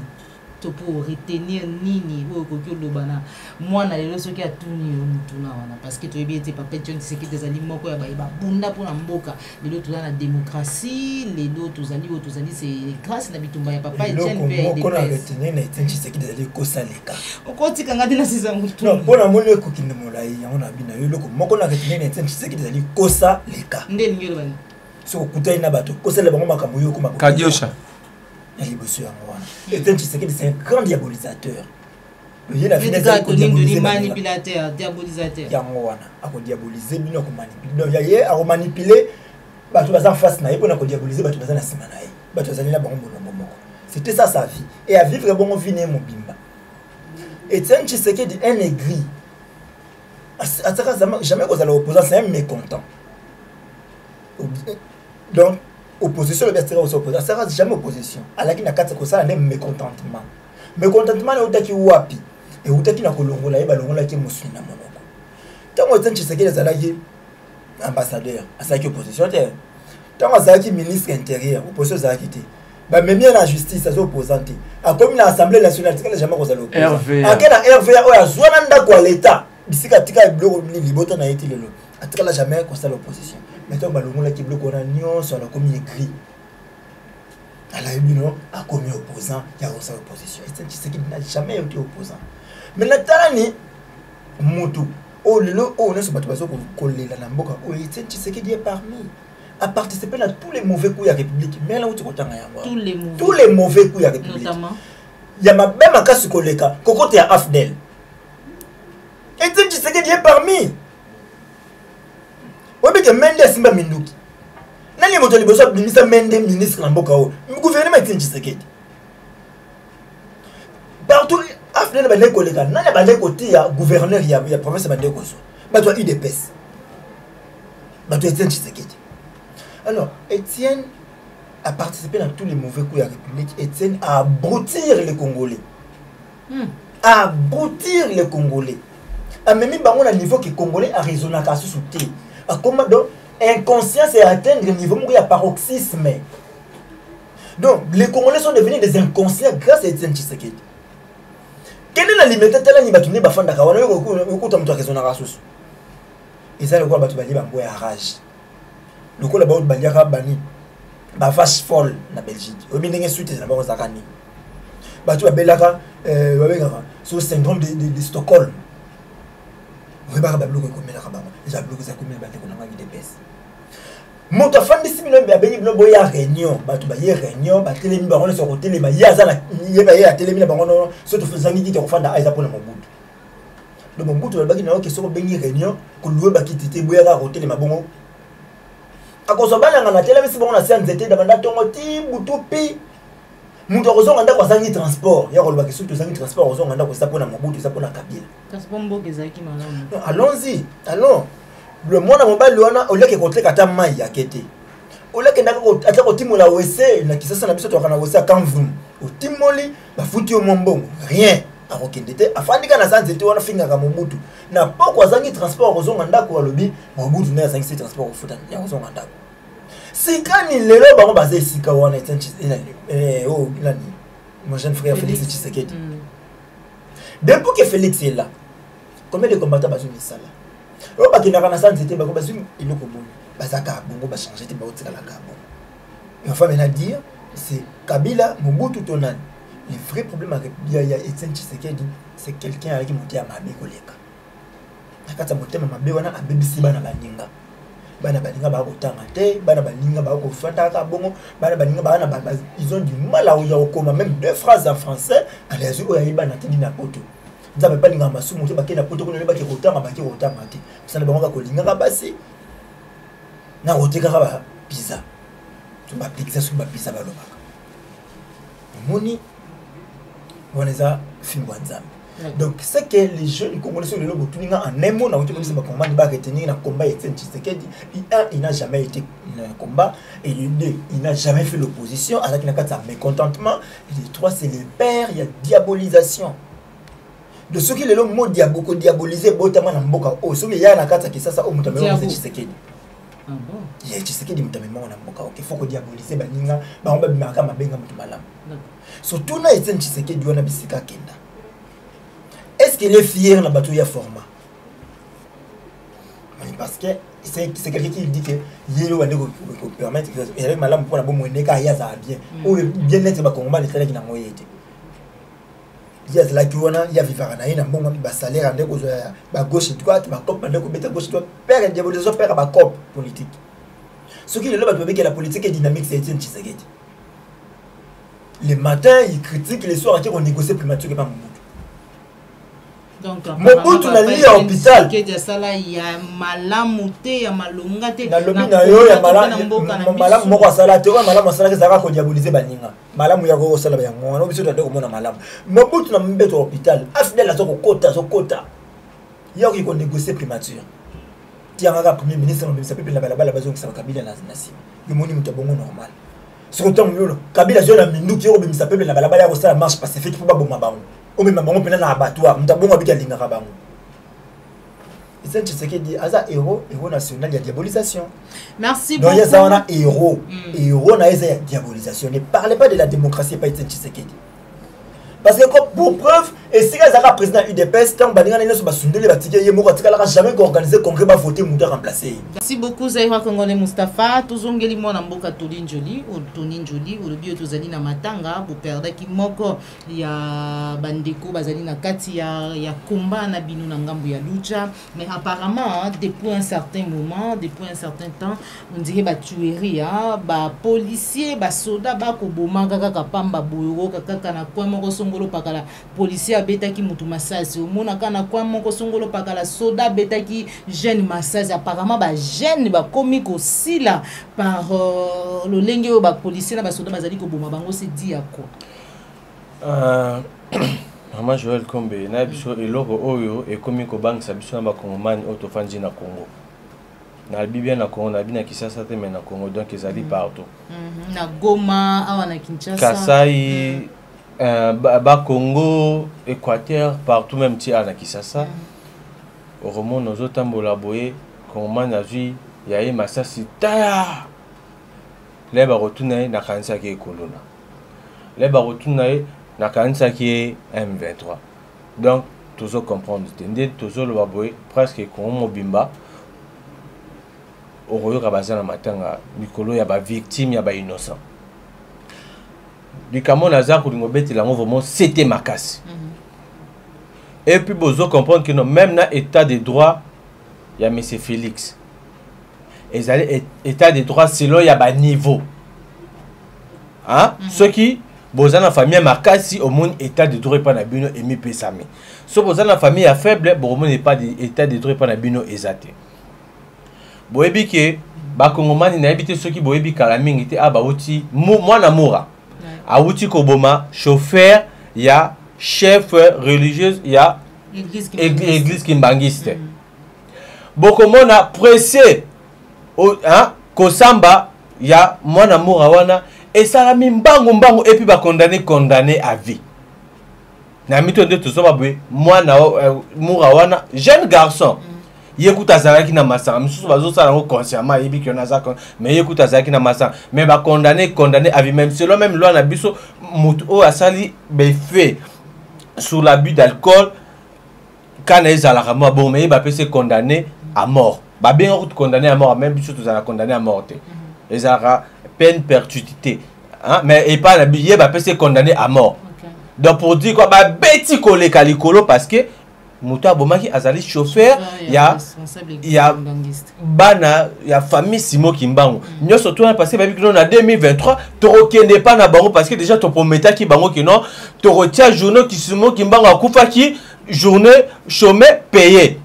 Pour retenir nini ou kokilobana moi na lelo soki atuni mutuna wana parce que tu es bien été Papa Etienne Tshisekedi ezali moko ya ba bunda pour mboka lelo tozala na démocratie lelo tozali c'est grâce na bitumba ya Papa Etienne pe moko na retenir na Etienne Tshisekedi ezali kosaleka okoti kanga dina sisa mutu non pona mole ko kinde molai yango na bina yo loko moko na retenir na Etienne Tshisekedi ezali kosaleka ndeni ngelo bani so kutai na bato kosala bango makambo yo koma Kadiosha. Etienne Tshisekedi c'est un grand diabolisateur. Il a fini manipulateur, diabolisateur. Yangoana, a diaboliser, bino ko manipuler. Donc il y a manipuler, bato baza face na yebo na ko diaboliser, bato baza na sima na ye. Bato baza na bango moko. C'était ça sa vie. Et à vivre bon vie ne mobimba. Etienne Tshisekedi un aigri. Jamais qu'on a l'opposant, c'est un mécontent. Donc opposition le best au opposant ça reste jamais opposition alaki na kati ko ça na mécontentement na utaki wapi et utaki na kolongola yeba longola ki musuna monoko tango Etienne Tshisekedi azalaki ambassadeur asaki opposition te tango azalaki ministre intérieur opposition azalaki te ba même na justice azo opposante a comme na assemblée nationale tika jamais ko za l'opposant akena RVA o azwana ndako ya l'état bisika tika bloko libota na yeti lelo atika la jamais ko ça l'opposition. Maintenant, balongola qui bloque on a nion sur la commune écrit. À la non a commis opposant, il y a aussi opposition. Etienne Tshisekedi n'a jamais été opposant. Mais la talani mutu oh lelo oh ne se battu pas au coller la mboka oh Etienne Tshisekedi est parmi a participé à tous les mauvais coups de la République. Mais là où tu comptes tous les mauvais coups de la République. Notamment il y a même un cas sur Koleka, Kokote à Afdel. Etienne Tshisekedi est parmi. Oui, mais Mendes Simba Minduki. Nani moto liboso ministre Mendes ministre na mboka o. Gouvernement Etienne Tshisekedi. Partout Afdel ba leko leka. Nani ba leko ti ya gouverneur ya province ba leko so. Ba toi UDPS. Étienne Tshisekedi. Alors, Étienne a participé dans tous les mauvais coups de la République. Étienne a abrutir les Congolais. Abrutir les Congolais. A même à un niveau que les Congolais a raisonné à ce soutien. Comment donc, inconscience et atteindre le niveau où il y a paroxysme. Donc, les Congolais sont devenus des inconscients grâce à Étienne Tshisekedi. Quelle est la limite telle ni batune ba fanda kawana yo ko ta mutu raisonner à ce. Et ça le quoi batu bali ba mboya rage. Le ko la ba bali ka bani. Ba vache folle na Belgique. Obi ndenge suite na ba zakani. Batu ba belaka babeka so syndrome de Stockholm. Reba ba bloquer comme la ka ba. Déjà bloquer ça comme ba ko na ngi de pes. Moto fandi simino ba benyi bino boya réunion, batu ba ye réunion, ba telemi ba ngone so ko telema ya za na ye ba ye telemi na ba ngono so to fazangi ki ko fanda aiza pona Mobutu. Le Mobutu ba baki na ko so ko benyi réunion ko loué ba kitité boya ka ko telema bongo. Akoso bana ngana telemi si bongo na sanzete da banda tongo ti butupi. Mutu ko nganda ko sangi transport, ya ko ba ki so to sangi transport ko nganda ko sa pona Mobutu sa pona Kabila. Kasbombo kezaki malamu. Allons-y. Allons. Le monde a mobile luana au lieu que contre kata mai ya kete au lieu que ndako ata ko timola wese na kisasa na biso to kana wese akamvum o timoli ba futi o mombo rien a kokendete afandika na sanzete wana finga ka Mobutu na poko azangi transport ozonga ndako alobi Mobutu na azangi transport ofuta ya ozonga ndako sikani lelo bango bazé sika wana etanchi oh ilani mon jeune frère Félix Tshisekedi depuis que Félix est là combien de combattants bazou misala on va qu'il a santé bah comme il le commun bah ça a bongo bah changer bah autre la gabo il faut maintenant dire c'est Kabila Mobutu Tonan le vrai problème avec il y a Étienne Tshisekedi c'est quelqu'un avec qui monter à mabe koleka akata monter à mabe wana abebisi bana baninga ba kotanga te bana baninga ba ko fata ka bongo bana baninga bana ils ont du mal à oya okoma même deux phrases en français allez oya ibana tini na poto nzambe pa linga masumu te bakena poto ko ne ba ke kotanga ba ke kotanga te ça ne bango ko linga ka basi na koteka ka ba pizza to ba pizza su ba pizza ba lobaka moni waneza fimbo nzambe. Donc c'est que les jeunes congolais sur le lobo tuninga en un mot na wote comme ça ba combat ni ba retenir na combat Étienne Tshisekedi il n'a jamais été un combat et le deux il n'a jamais fait l'opposition avec na kata mécontentement et le trois c'est le père il y a diabolisation de ceux qui le mot diaboliser botama na mboka o ceux qui ya na kata kisasa o mutamelo c'est Tshisekedi. Ah bon? Il y a Tshisekedi mutamelo na mboka OK faut que diaboliser baninga ba on ba bimaka mabenga mutu malamu. Surtout na Étienne Tshisekedi wana bisika kenda. Est-ce qu'il est fier na bateau ya format? Parce que c'est quelqu'un qui dit que yelo wande ko permettre que il malamu pour na bomo ndeka ya za bien. Ou bien-être ba komba le télé qui na moyete. Il y a là qui wana ya vivara na ina mbongo ba salaire ndeko ba gauche droite ba cop ndeko beta gauche droite père diabolisation père ba cop politique. Ce qui le ba que la politique est dynamique c'est Étienne Tshisekedi. Le matin il critique les soirs on négocie primature et pas Mobutu. Donc Mobutu na lia hôpital que ça il y a malamu te ya malonga te na lobi na yo ya malamu moko sala te o malamu sala ke zaka ko diaboliser baninga malamu ya ko sala ba yango no biso to ko mona malamu Mobutu na mbeto hôpital afidèle la soko kota yo ki ko négocier primature tianga premier ministre no bisa pepe la balabala bazo ki sa Kabila na sima yo moni mutabongo normal surtout mulu Kabila zo na minduki yo bimisa pepe la balabala ya ko sala marche pacifique pour ba boma bango o même bango pena na abattoir mutabongo bika linga ka bango. Étienne Tshisekedi aza héros national de diabolisation. Merci beaucoup. Donc il y a un héros na eza diabolisation. Ne parlez pas de la démocratie pas Étienne Tshisekedi. Parce que pour preuve et si les Arabes président UDPS tant baninga na so basundele batike ye moko atikala jamais organiser congrès ba voter muta remplacer. Merci beaucoup Zaïra Kongole Mustafa tozongeli mwana mboka Tony Njoli ou le bio tozali na matanga pour perdre ki moko ya bandeko bazali na kati ya combat na binu na ngambu ya lucha mais apparemment depuis un certain moment depuis un certain temps on dirait ba tuerie ba policier ba soldat ba ko bomanga kaka pamba boyo kaka na kwa moko songolo pakala policier abetaki mutu masasi omona kana kwa moko songolo pakala soldat betaki jeune masasi apparemment ba jeune ba komi ko sila par le lenge ba policier na ba soldat bazali ko boma bango se dit à quoi Maman Joël Kombe na biso eloko oyo e komi ko bang sa biso na ba kongomani autofanji na Congo na Libye na Congo na bina Kinshasa te mais na Congo donc ils allaient partout na Goma awa na Kinshasa Kasai ba Congo Équateur partout même ti na Kinshasa au roman nos autres tambola boye comment na zui ya ye masasi taya les ba retourner na kanisa ki kolona les ba retourner na kanisa ki M23 donc toujours comprendre tende toujours le baboye presque comme mobimba au royo kabazana matanga mikolo ya ba victime ya ba innocent du Cameroun Nazar kulingo beti la vraiment c'était makasi et puis bozo comprendre que non même na état de droit il y a monsieur Félix ils allaient état de droit selon ya ba niveau hein ceux qui bozana famille makasi au monde état de droit pas na bino emi pesami so bozana famille ya faible bon monde pas état de droit pas na bino ezate boyebi ke ba kongomani na ebité ceux qui boyebi kala mingi te aba uti mwana mura a uti ko boma chauffeur ya chef religieuse ya église kimbangiste boko mona pressé hein kosamba ya mwana mura wana et ça mi mbango et puis ba condamné à vie na mito de tout ça ba mwana mura wana jeune garçon yekuta zalaki na masanga misusu bazo sala ngo consciemment yebi ki na zaka mais yekuta zalaki na masanga mais ba condamné à vie même selon même loi na biso mutu o asali be fait sur l'abus d'alcool quand ils ala mo bon mais ba pese condamné à mort ba bien condamné à mort même biso tous ala condamné à mort les ara peine perpétuité hein mais et pas la billet ba pese condamné à mort donc pour dire quoi ba beti koleka likolo parce que Mouta Bomaki azali chauffeur ya bana ya famille Simo Kimbango nous surtout parce que babi en 2023 to n'est pas na bango parce que déjà to prometa ki bango que non to retient journée qui Simo Kimbango akufa ki journée chômé payé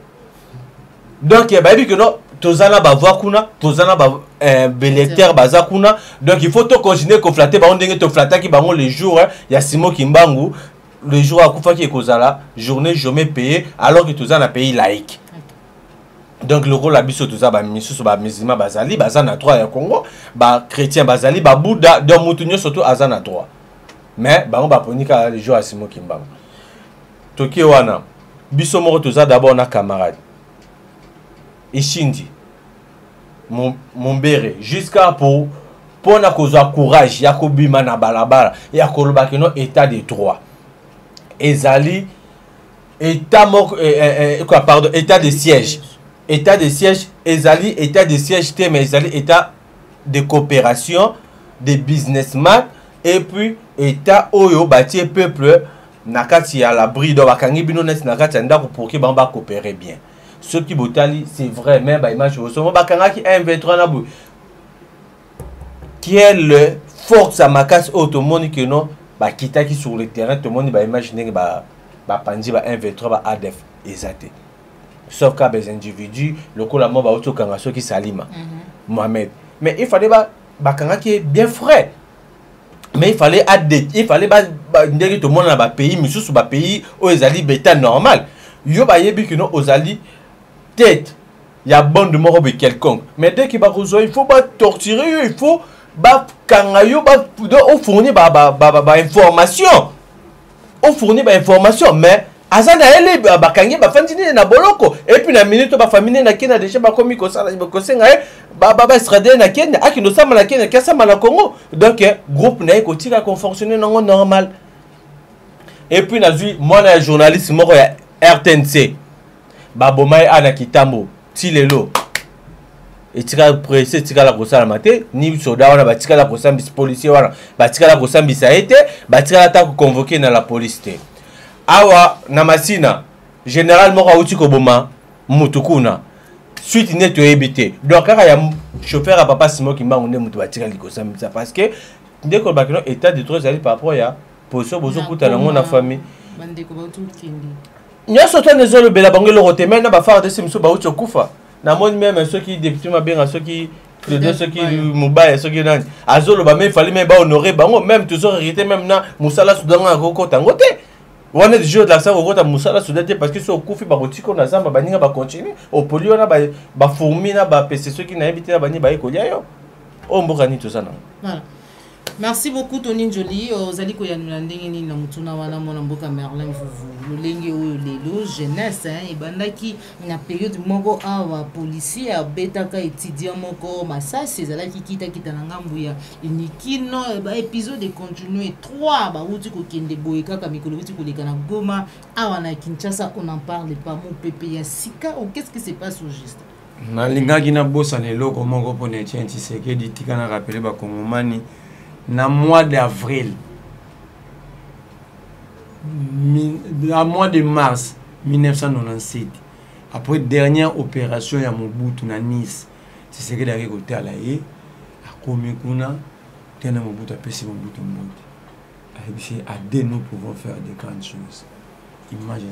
donc babi que non tozana ba voir kuna tozana ba belecteur baza kuna donc il faut to continuer ko flatter ba ndenge to flatter ki bango les jours ya Simo Kimbango le jour à Koufa qui est causala, journée jamais payée, alors que tout ça n'a pays laïque. Donc le rôle abisso tout ça, bah misus, bah musulman bazali, bazana droit ya Congo, bah chrétien bazali, bah Bouddha, donc moutonio surtout azana droit. Mais bah on va ponika les jours à Simo Kimbango. Toki wana, biso moro tout ça d'abord na camarade. Ishindi, mon béré, jusqu'à pour na koza courage, ya kobima na balabala, ya koloba que non état de droit. Ezali état pardon état de siège ezali état de siège te mais ezali état de coopération de businessman et puis état oyo batie peuple nakati ya l'abri do bakangi bino nesi nakati ya ndako pour que ba coopérer bien ceux qui botali c'est vrai mais ba image osomo bakangaki M23 na bu quelle force à makasi automoni que non ba kitaki sur le terrain tout le monde va imaginer que ba pandi ba 1v3 ba ADF ezate sauf que les individus le coup la mort ba auto kanga ceux qui salima Mohamed mais il fallait ba kanga qui est bien frais mais il fallait ba ndenge tout le monde na ba pays misusu ba pays o ezali beta normal yo ba yebi que non ozali tête il y a bande mort be quelconque mais dès qu'il va rejoindre il faut pas torturer il faut ba kangayo ba on fournit ba information on fournit ba information mais azana ele ba kangi ba fandine na boloko et puis na minute ba famille na Kenya déjà ba komi ko sala ko senga ba strader na Kenya akino sama na Kenya kasa na Congo donc groupe na ko tika ko fonctionner non normal et puis na zui moi na journaliste moko ya RTNC ba bomai ana kitambo tilelo et tika pressé tika la kosala maté ni soda wana ba tika la kosambisa policier wana ba tika la kosambisa été ba tika la ta convoquer na la police té awa na masina général moko auti ko boma mutukuna suite net to ebité donc kaka ya chauffeur à papa Simo Kimbango ne mutu ba tika likosambisa parce que ndeko ba kino état de droit ali par rapport ya position bozo kuta na mon famille bande ko ba utu kindi nyoso to nezolo bela bango lo rotemena ba faire de simso ba uti kufa na moni même ceux qui député ma bien ceux qui de ceux qui mobile ceux qui nan azolo ba mais il fallait même ba honorer bango même toujours hérité même na musala soudan ko tangote On est du jour de la salle au rota musala soudate parce que sur kufi ba rotiko na zamba baninga ba continuer au polio na ba fourmi na ba pc ceux qui na évité na bani ba ekolia yo o mboka ni tout ça na. Voilà. Merci beaucoup Tony Njoli. Ozali ko yanula ndenge ni na mutuna wana mona mboka Merlin Vuvu. Lolenge oyo lelo jeunesse et bandaki na période moko awa policier abetaka étudiant moko masasi ezalaki kita na ngambu ya unikino ba épisode continue 3 ba uti ko kende boye kaka mikolo uti ko leka na Goma awa na Kinshasa on en parle pas mon pépé ya sika ou qu'est-ce qui se passe au juste? Na lingaki na bossa lelo ko moko pone tchenti seke ditika na rappeler ba kongomani na mois d'avril, à mois de mars 1997, après dernière opération à Mobutu na Nice, c'est ce que d'ailleurs côté à la et à Komikuna, tena Mobutu a passé Mobutu Mobutu. À deux nous pouvons faire des grandes choses. Imaginez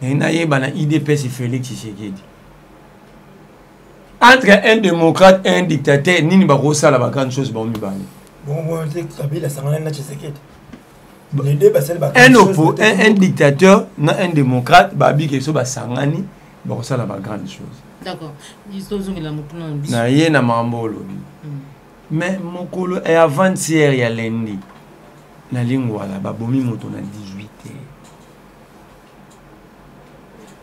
la RDC. Na yé bana IDPS Félix Tshisekedi. Entre un démocrate et un dictateur, nini ba rosa la grande chose ba mibani. Bon, Kabila sangana na Tshisekedi. Les deux basel ba un dictateur na un démocrate ba bi keso ba sangani ba rosa la grande chose. D'accord. Disons la mutuna biso. Na ye na mambolo. Mais mokolo et avant-hier ya lundi. Na lingwa la ba bomi moto na 18h.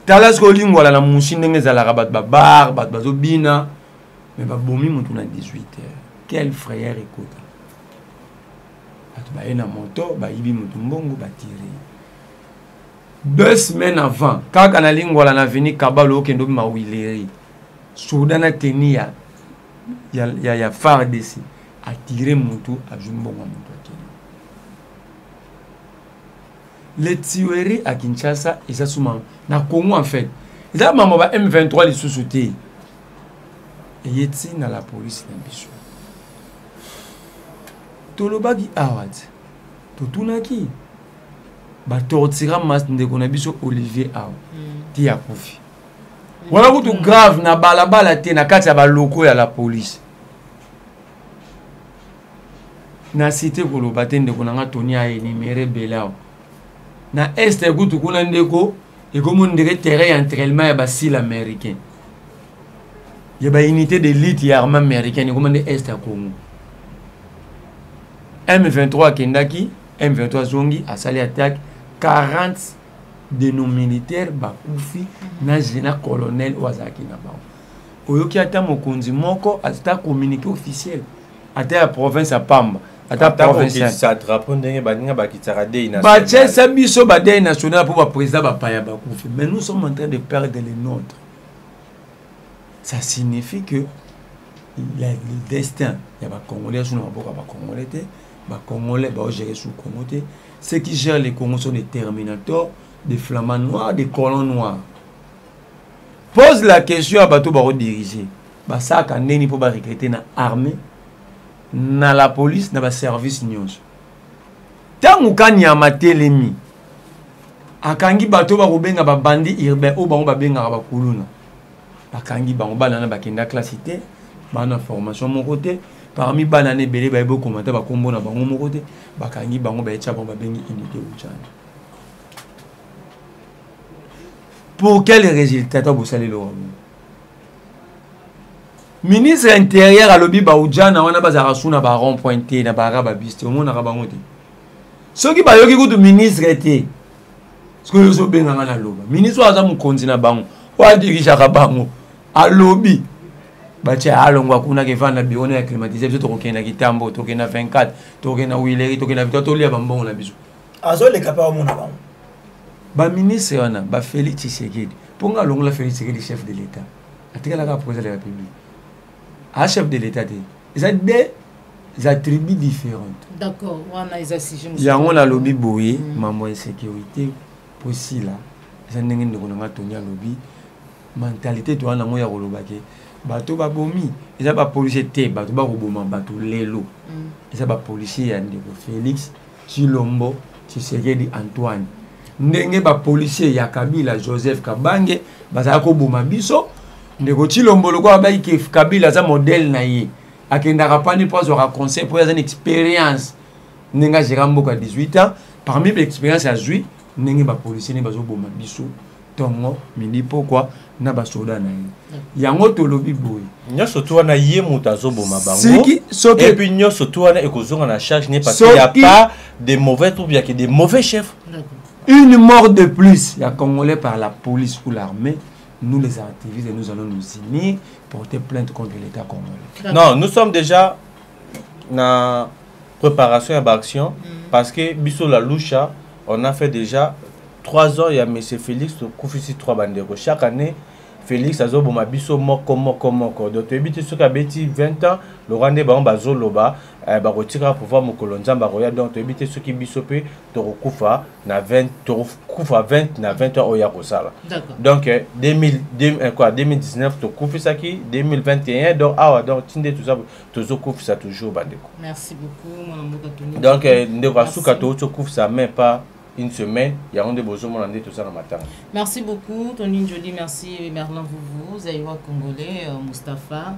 Talas ko lingwa la mushi ndenge zalaka bat ba bar bat bazobina mais ba bomi moto na 18h. Quel frère écoute. Bat ba ena moto ba ibi moto mbongo ba tiré. 2 semaines avant kaka na lingwa la na veni kabalo kendo ma wileri. Soudana tenia ya FARDC a tiré moto a jumbongo moto. Les tueries à Kinshasa, et ça souvent, na Congo en fait. Ils ont maman M23 les sous-soutés. Et y est dans la police dans Bichou. Tolobagi Awad. Totunaki. Ba tortira mas de Konabiso Olivier Aw. Ti a kofi. Voilà tout grave na balabala te na kati ya ba loko ya la police. Na cité ko lo batende ko na Tony a énuméré Belao. Na est gutu kuna ndeko e comme ndeke terrain entraînement ya basil américain ya ba unité d'élite ya armée américaine comme ndé est à Congo M23 kendaki M23 zongi a sali attaque 40 de nos militaires bakufi na général colonel wazaki na ba oyoki ata mokonzi moko ata communiqué officiel ata ya province ya Pamba. Ata provincial ça drapeau ndenge baninga bakitara dei national. Ba tchesa biso ba dei national pour ba président ba paya ba kufi. Mais nous sommes en train de perdre les nôtres. Ça signifie que le destin ya ba Congolais sous maboka ba Congolais te, ba Congolais ba gérer sous Congo te. Ceux qui gèrent les Congos sont des terminators, des flamands noirs, des colons noirs. Pose la question à bateau ba rediriger. Ba ça ka ndeni pour ba recruter na armée. Na la police na ba service nyonso tangu kanya matelemi akangi bato ba kobenga ba bandi urbain o bango ba benga ba kuluna akangi bango bana na bakenda classité bana formation mon côté parmi bana ne belé ba ebo commenter ba kombo na bango mon côté bakangi bango ba etcha bango ba bengi unité uchana pour quel résultat to bo salé le ministre intérieur à l'obi baoudjana wana bazara suna ba rond pointé na bara ba biste omona ka bango te soki ba yoki kutu ministre te sko yoso benga na loba ministre aza mukonzi na bango wa dirija ka bango a lobby ba tia alongwa kuna ke vana biona ya climatiser biso to kokena kitambo to kena 24 to kena wileri to kena vito to lia bambongo na biso azo le kapa omona bango ba ministre wana ba Félix Tshisekedi ponga longola Félix Tshisekedi chef de l'état atikala ka président de la République. À chef de l'État, ils ont des attributs différents. D'accord, il y a un lobby boye, maman de sécurité, aussi là, ils ont des lobby, mentalité de la moya rolobake, bateau babomi, ils ont pas policier té, bateau baboma, bateau lelo, ils ont pas policier Félix, Chilombo, Tshisekedi Antoine, ndenge ba policier ya Kabila Joseph Kabange, bazako boma biso. Ndeko Chilombo lokwa ba ki Kabila za modèle na ye akenda kapani pour avoir conseil pour une expérience nenga Jirambo ka 18 ans parmi l'expérience à jouer n'engue ba policier ne bazo boma biso tongo mini pourquoi na ba soda na yango to lobi boy nyoso to wana ye mutazo boma bango et puis nyoso to wana ekozonga na charge ne parce qu'il y a pas de mauvais troupes, il y a que des mauvais chefs. Une mort de plus, il y a Congolais par la police ou l'armée. Nous les activistes, nous allons nous unir, porter plainte contre l'État congolais. Non, nous sommes déjà dans préparation et action parce que Bisso la Loucha, on a fait déjà 3 ans, il y a M. Félix Koufisi 3 bandero. Chaque année, Félix a zoboma Bisso moko. Donc, tu habites sur Kabeti 20 ans, le Rwandais Bazo Loba, Barotika pour voir mon colonzan Baroya. Donc, tu habites sur qui Bisso pe, Torokufa, na 20, Torokufa 20, na 20 ans, Oya Kosala. Donc, 2019, Tokufisaki, 2021, donc, Tinde, tout ça, Tozo Koufisa toujours bandeko. Merci beaucoup, mon amour Katoni. Donc, Ndeva Souka Tozo Koufisa, même pas une semaine, il y a un de besoins de tout ça dans matin. Merci beaucoup, Tony Jolie, merci Merlin Vouvou, Zaïwa Congolais, Mustapha,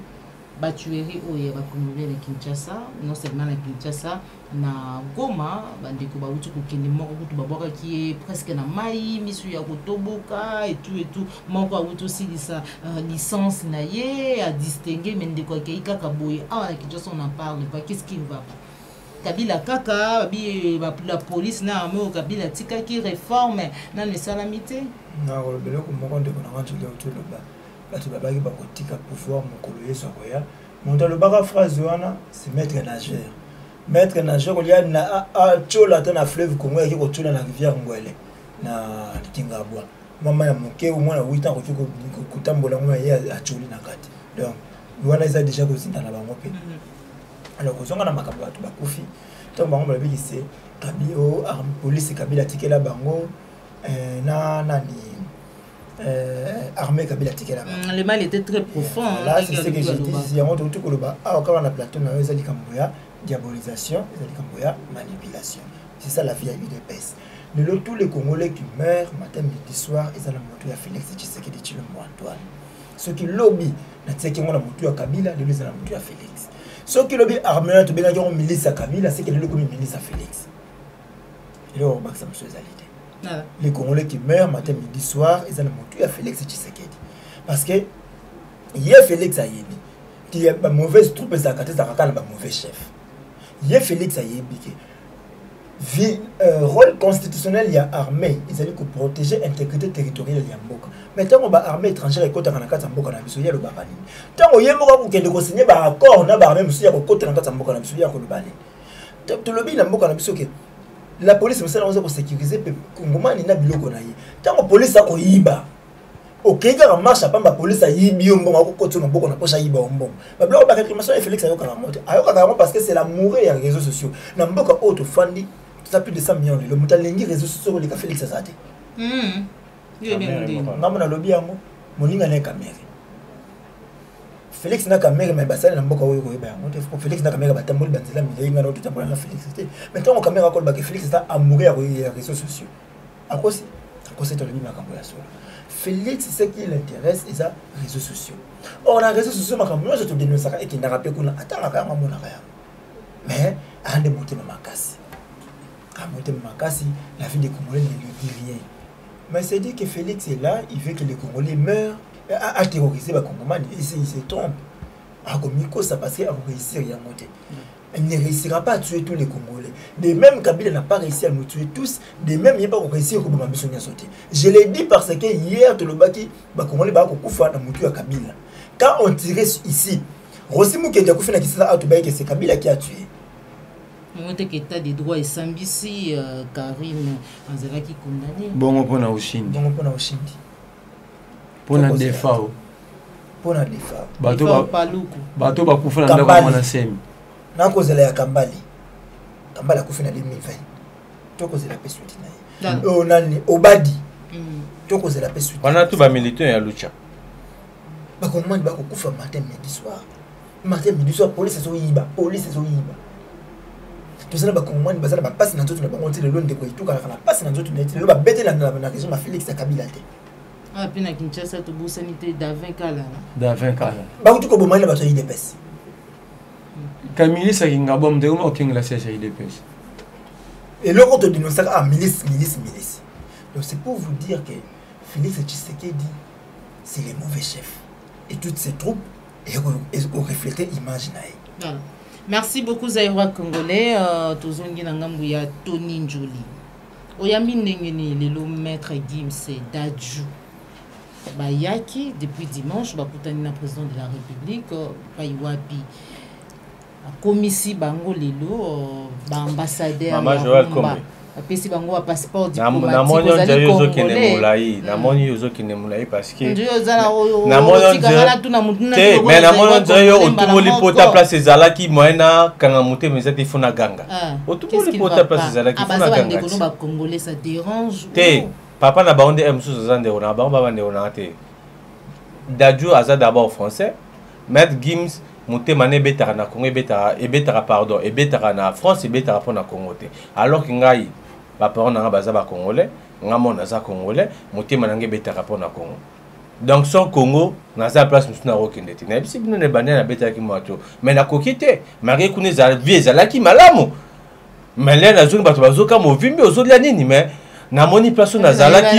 Batueri Oyeba Congolais de Kinshasa, non seulement à Kinshasa, na Goma, Bandeko Baoutou Kende Moko Babora qui est presque na Maï, Misu Yakotoboka et tout, Moko Aoutou aussi sa licence naïe à distinguer, mais Ndeko Keika Kaboye, ah, à Kinshasa on en parle pas, qu'est-ce qui ne va pas? Kabila Kaka, la police na amo Kabila tika qui réforme dans les salamité. Na ko belo ko mo konde ko na ngantu le autour là. Ba tu baba ki ba ko tika pouvoir mo koloye so ko ya. Mon dans le baga phrase wana c'est maître nageur. Maître nageur il y a na a chola na fleuve Congo qui ko chola na rivière Ngwele na Kingabwa. Mama ya moke au moins 8 ans ko kutambola mo ya a choli na kati. Donc wana isa déjà ko sinta na bango pe. Alors que na makambo batu bakufi to bango ba biki se kabio police Kabila tikela bango na nani armée Kabila tikela bango. Le mal était très profond. Là c'est ce que j'ai dit il y a tout ko ba quand on a plateau na ezali kamboya diabolisation ezali kamboya manipulation. C'est ça la vie à UDPS. Tous les Congolais qui meurent matin midi soir ils ont la moto ya Félix Tshisekedi Tshilombo Antoine. Ceux qui lobby na tseki ngona moto ya Kabila les ils ont la moto ya Félix. Ceux qui lobby armé, tu bien dire milice à Kabila, c'est que le comme milice à Félix. Et là on va que ça me soitalité. Les Congolais qui meurent matin midi soir, ils ont monté à Félix Tshisekedi. Parce que hier Félix a yébi, qui est une mauvaise troupe ça a un mauvais chef. Hier Félix a yébi rôle constitutionnel il y a armée, ils allaient protéger l'intégrité territoriale de Mboka. Mais tant qu'on va armée étrangère et côté dans la carte Mboka na biso ya le babani. Tant qu'on yemoka ko kende ko signer ba accord na ba armée musu ya ko côté dans la carte Mboka na biso ya ko le bani. To lobi na Mboka na biso ke la police me sala ko sécuriser pe Kongomani na biloko na ye. Tant qu'on police a ko yiba. OK ga marche pas ba police a yibi mbongo ko côté na Mboka na pocha yiba mbongo. Ba bloko ba réclamation Félix ayoka na moto. Ayoka na parce que c'est la mourir ya réseaux sociaux. Na Mboka auto fandi ça plus de 100 millions le mutalengi réseaux sociaux les Félix Azate. Ngamo na lobby yango moninga na caméra. Félix na caméra mais basala na mboka oyo koyeba yango te Félix na caméra batamboli banzela milenga na tutambola na Félix te. Maintenant caméra ko ba que Félix ça a mourir ya réseaux sociaux. À cause to lobby makambo ya solo. Félix ce qui l'intéresse c'est ça réseaux sociaux. Or na réseaux sociaux makambo je te dénonce ça et qui n'a rappelé qu'on attend ka ngamo na kaya. Mais ande monter na makasi. À monter makasi, la vie des Congolais ne lui dit rien. Mais c'est dit que Félix est là, il veut que les Congolais meurent, à terroriser les Congolais, il se trompe. À Komiko, ça passe à réussir à monter. Il ne réussira pas à tuer tous les Congolais. De même, Kabila n'a pas réussi à nous tuer tous, de même, il n'a pas réussi à nous sauter. Je l'ai dit parce que hier, tout le baki, les Congolais ont tué Kabila. Quand on tirait ici, Rosimou qui a fait c'est Kabila qui a tué. On que l'état des droits et Sambisi, Karim Anzela qui condamné. Bon, on a Oshindi. Bon, on a Oshindi. Pour la défense. Pour la défense. Bateau va couper la défense na semi. Na cause la Kambali. Kambali a coupé en 2020. To cause la paix suite. On a Obadi. To cause la paix suite. On a tout ba militaire ya Lucha. Ba comment ba couper matin midi soir. Matin midi soir police so yiba, police so yiba. Tout ça, Congolais, ils ont passé dans tout le monde, ils ont passé dans tout le monde, ils ont bêté dans la région de Félix Kabila. Ah, puis na Kinshasa, tu as sanité d'avant Kala. D'avant Kala. Bah, tu peux bombarder la bataille de peste. Camille, ça y est, on a bombe de comment on la CHI de peste. Et là, on te dénonce à milice. Donc c'est pour vous dire que Félix Tshisekedi, c'est le mauvais chef. Et toutes ces troupes, et on reflète l'image. Voilà. Merci beaucoup Zaïrois Congolais. Tozongi Nangambu ya Tony Njoli. Oyambi Nengeni, le maître Gims Dadju. Bayaki, depuis dimanche, Bakutani na président de la République, Paiwapi. Komisi Bango Lelo, ambassadeur. Maman Joël Kombe. Apesi bango passeport diplomatique. Namoni yozo kinemulai, namoni yozo kinemulai parce que ndio zala namoni mais namoni yo otumoli pota place ezalaki moyena kanga muté mais ete funa ganga. Otumoli pota place ezalaki funa ganga. Ko ba congolais ça dérange. Te papa na baonde M6 zande ona ba bande ona te. Dadju aza d'abord français, Maître Gims Mouté mané betara na Congo betara pardon et betara na France et betara pour na Congo te. Alors que ngai ba parents na baza ba congolais, ngamo na za congolais, Mouté manange betara pour na Congo. Donc son Congo na za place musuna rokende te. Na bisi bino ne banana betara ki moto. Mais na kokite, mari kune za vie za la ki malamu. Mais là na zunga bato bazoka mo vimbi ozolia nini mais na moni place na zalaki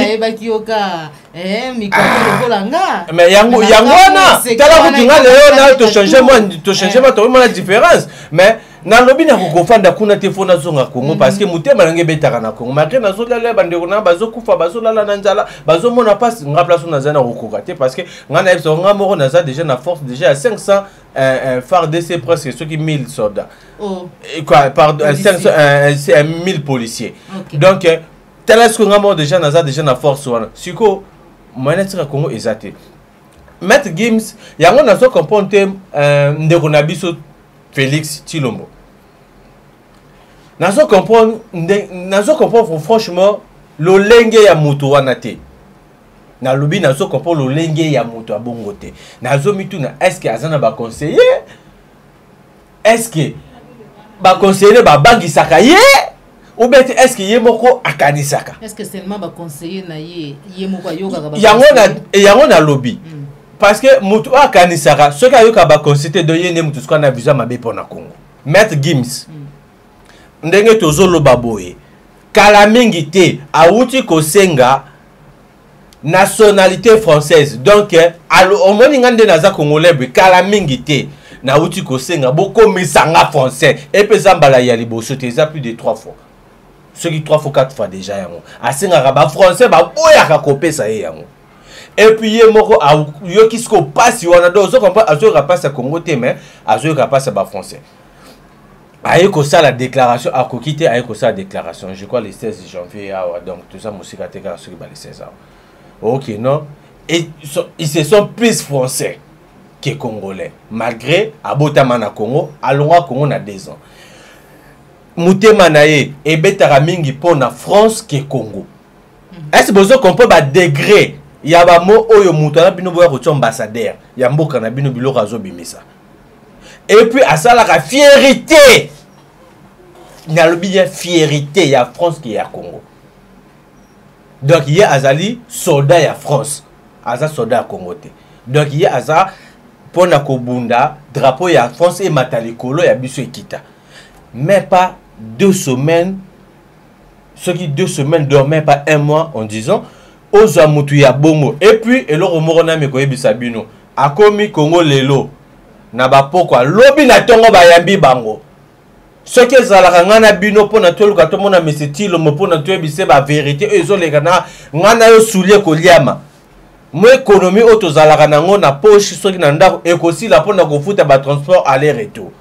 mais yango na tala kutinga leo na to changer moi to la différence mais na lobi na kokofanda kuna te fona zonga Congo parce que mutema nange betaka na Congo malgré na zola le bandeko na bazokufa bazolala na nzala bazomona passe nga place na zana kokoka te parce que nga na ebso nga moko na za déjà na force déjà à 500 FARDC presque ceux qui 1000 soldats quoi pardon 500 1000 policiers donc est-ce que nous déjà na force wana siko moyen tika Congo ezate Maître Gims yango nazo comprendre ndeko na biso Félix Tshilombo nazo comprendre franchement lolenge ya mutu wana te na lobi nazo comprendre lolenge ya mutu abongo te nazo mituna est-ce que azana ba conseiller est-ce que ba conseiller ba bangisaka ye ou bien est-ce que yemoko akanisaka? Est-ce que seulement ba conseiller na yemoko ayoka ba yango na lobby parce que mutu akanisaka ce ka yoka ba conseiller de yene mutu ska na visa mabe pona Congo. Maître Gims ndenge tozolo baboye kala mingi te awuti kosenga nationalité française donc au moni ngande naza congolais kala mingi te na wuti kosenga boko misanga français et pe zambala ya liboso te za plus de 3 fois. Ceux qui 3 fois 4 fois déjà yango asenga ba français ba boya kopesa ye yango et puis ye moko yo kisko passe wana do zo comprendre azo passe Congo te mais azo passe ba français aye ko ça la déclaration a kokité aye ko ça la déclaration je crois le 16 janvier donc tout ça musika te ka ceux qui ba le 16 OK non et ils se sont plus français que congolais malgré abotama na Congo alonga Congo na 2 ans Mutema naye ebetaka mingi pour na France ke Congo. Est-ce que vous comprenez ba degré ya ba mo oyo mutu na bino boya ko ambassadeur ya mboka na bino biloko azobimisa. Et puis asala ka fierté. Na lobi ya fierté ya France ki ya Congo. Donc il y a azali soldat ya France, aza soldat ya Congo te. Donc il y a aza pona kobunda drapeau ya France et matalikolo ya biso ekita. Mais pas 2 semaines, ceux qui 2 semaines dormaient pas 1 mois en disant aux amutu ya bongo et puis eloko moko na me koyebisa bino akomi Congo lelo na ba pokwa lobi na tongo bayambi bango ceux qui zalaka ngana bino pona toluka to mona mesetilo mo pona toyebise ba vérité ezoleka na ngana yo soulier koliama mo économie auto zalaka nango na poche ceux qui na ndako ekosila pona kofuta ba transport aller retour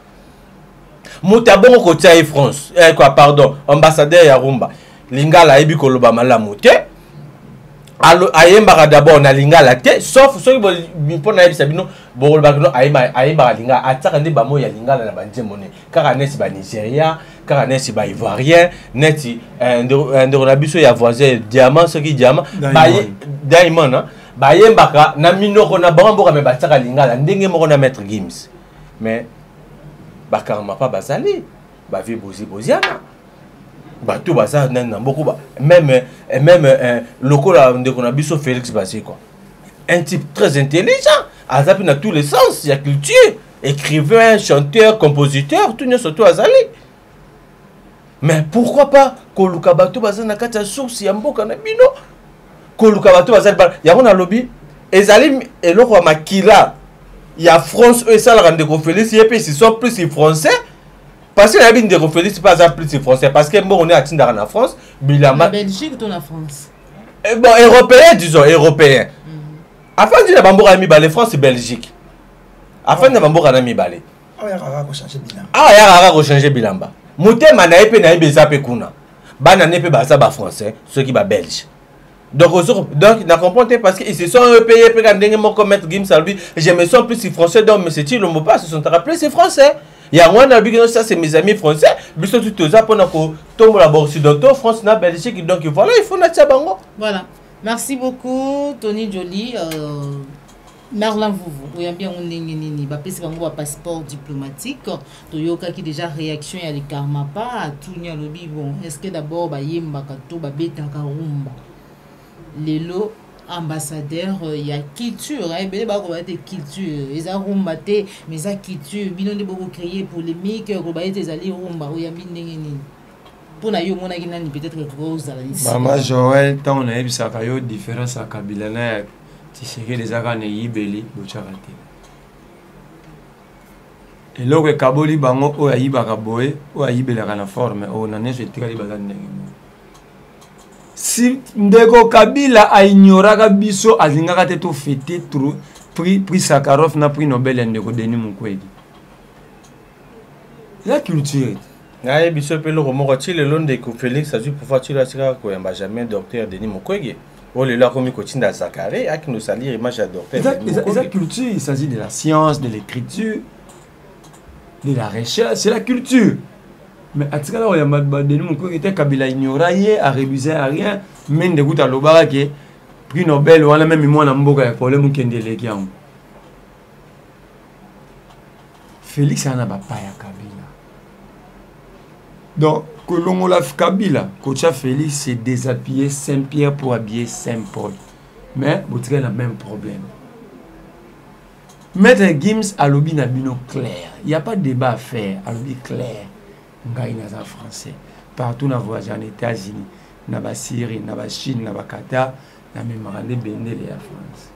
Mutabongo kotia France quoi pardon ambassadeur ya Rumba lingala ebi koloba malamu te alo ayemba d'abord na lingala te sauf ceux qui pona ebisa bino boloba no ayemba lingala ataka ndi bamo ya lingala na banjemone kaka nesi ba Nigeria kaka nesi ba Ivoirien neti ndero na biso ya voisin diamant ceux qui diamant diamond bayembaka na minoko na bango me bataka lingala ndenge moko na Maître Gims mais bakarama pa bazali ba vi boziana ba tout baza na mboko ba même lokola ndeko na biso Félix Bazé quoi un type très intelligent azapi na tous les sens ya culture écrivain chanteur compositeur tout ne surtout azali Mais pourquoi pas koluka bato baza na kati ya source ya mboka na bino koluka bato baza yango na lobby ezali eloko ya makila ya France eux ça la ndeko Félix yepe ils sont plus français parce que la bine ndeko Félix pas plus français parce que bon on est atinda na France bilamba Belgique ou en France bon européen disons européen afin de bamboka mibale France Belgique afin de bamboka na mibale ah ya kaka ko changer bilamba ko changer bilamba motema na yepe na yebeza pe kuna bana nepe baza ba français ceux qui ba belge donc na comprendre parce que ils se sont payés pour gagner mon commettre Gims à lui je me sens plus français donc mais c'est le mot pas se sont rappelés c'est français il y a moi na ça c'est mes amis français biso tout aux apona ko tombe la occidentaux France na Belgique donc voilà il faut na bango voilà merci beaucoup Tony Joly Marlin Vouvou oyambi yango ndenge nini bapesi bango ba passeport diplomatique toyoka ki déjà réaction ya le karma pas tout nya lobi bon est-ce que d'abord ba yembaka to ba betaka rumba lelo ambassadeur il y a culture hein bele ba ko ba te culture eza rumba te mais ça culture bino nde boko créer polémique ko ba ete ezali rumba oyambi ndenge nini pona yo mona ki nani peut-être que cause à la ici Mama Joël tant on a eu ça kayo différence à Kabila na tiseke les akane yibeli bocharate eloko kaboli bango o ayibaka boye o ayibelaka na forme o na neso etikali bazali ndenge si ndeko Kabila a ignoraka biso azingaka te to fêter trop prix Sakharov na prix Nobel ya ndeko Denis Mukwege la culture ngaye biso pe loko moko ti lelo ndeko Félix azwi pouvoir ti la sika ko yamba jamais docteur Denis Mukwege oh le là comme Kotinda Zakare à qui nous salir image à docteur la culture il s'agit de la science de l'écriture de la recherche c'est la culture mais à ce cas là il y a Denis Mukwege était Kabila ignoré a révisé à rien même de goût à l'obara que prix Nobel wala même moi na mboka ya problème kendele ki yango Félix ana ba pa ya Kabila donc Kolongo la Kabila, Kocha Félix s'est déshabillé Saint-Pierre pour habiller Saint-Paul. Mais vous avez le même problème. Maître Gims a lobby nabino clair. Il n'y a pas de débat à faire. A lobby clair. Ngaï naza français. Partout na voyage en États-Unis, na ba Syrie, na ba Chine, na ba Qatar, na même rande bendele la France.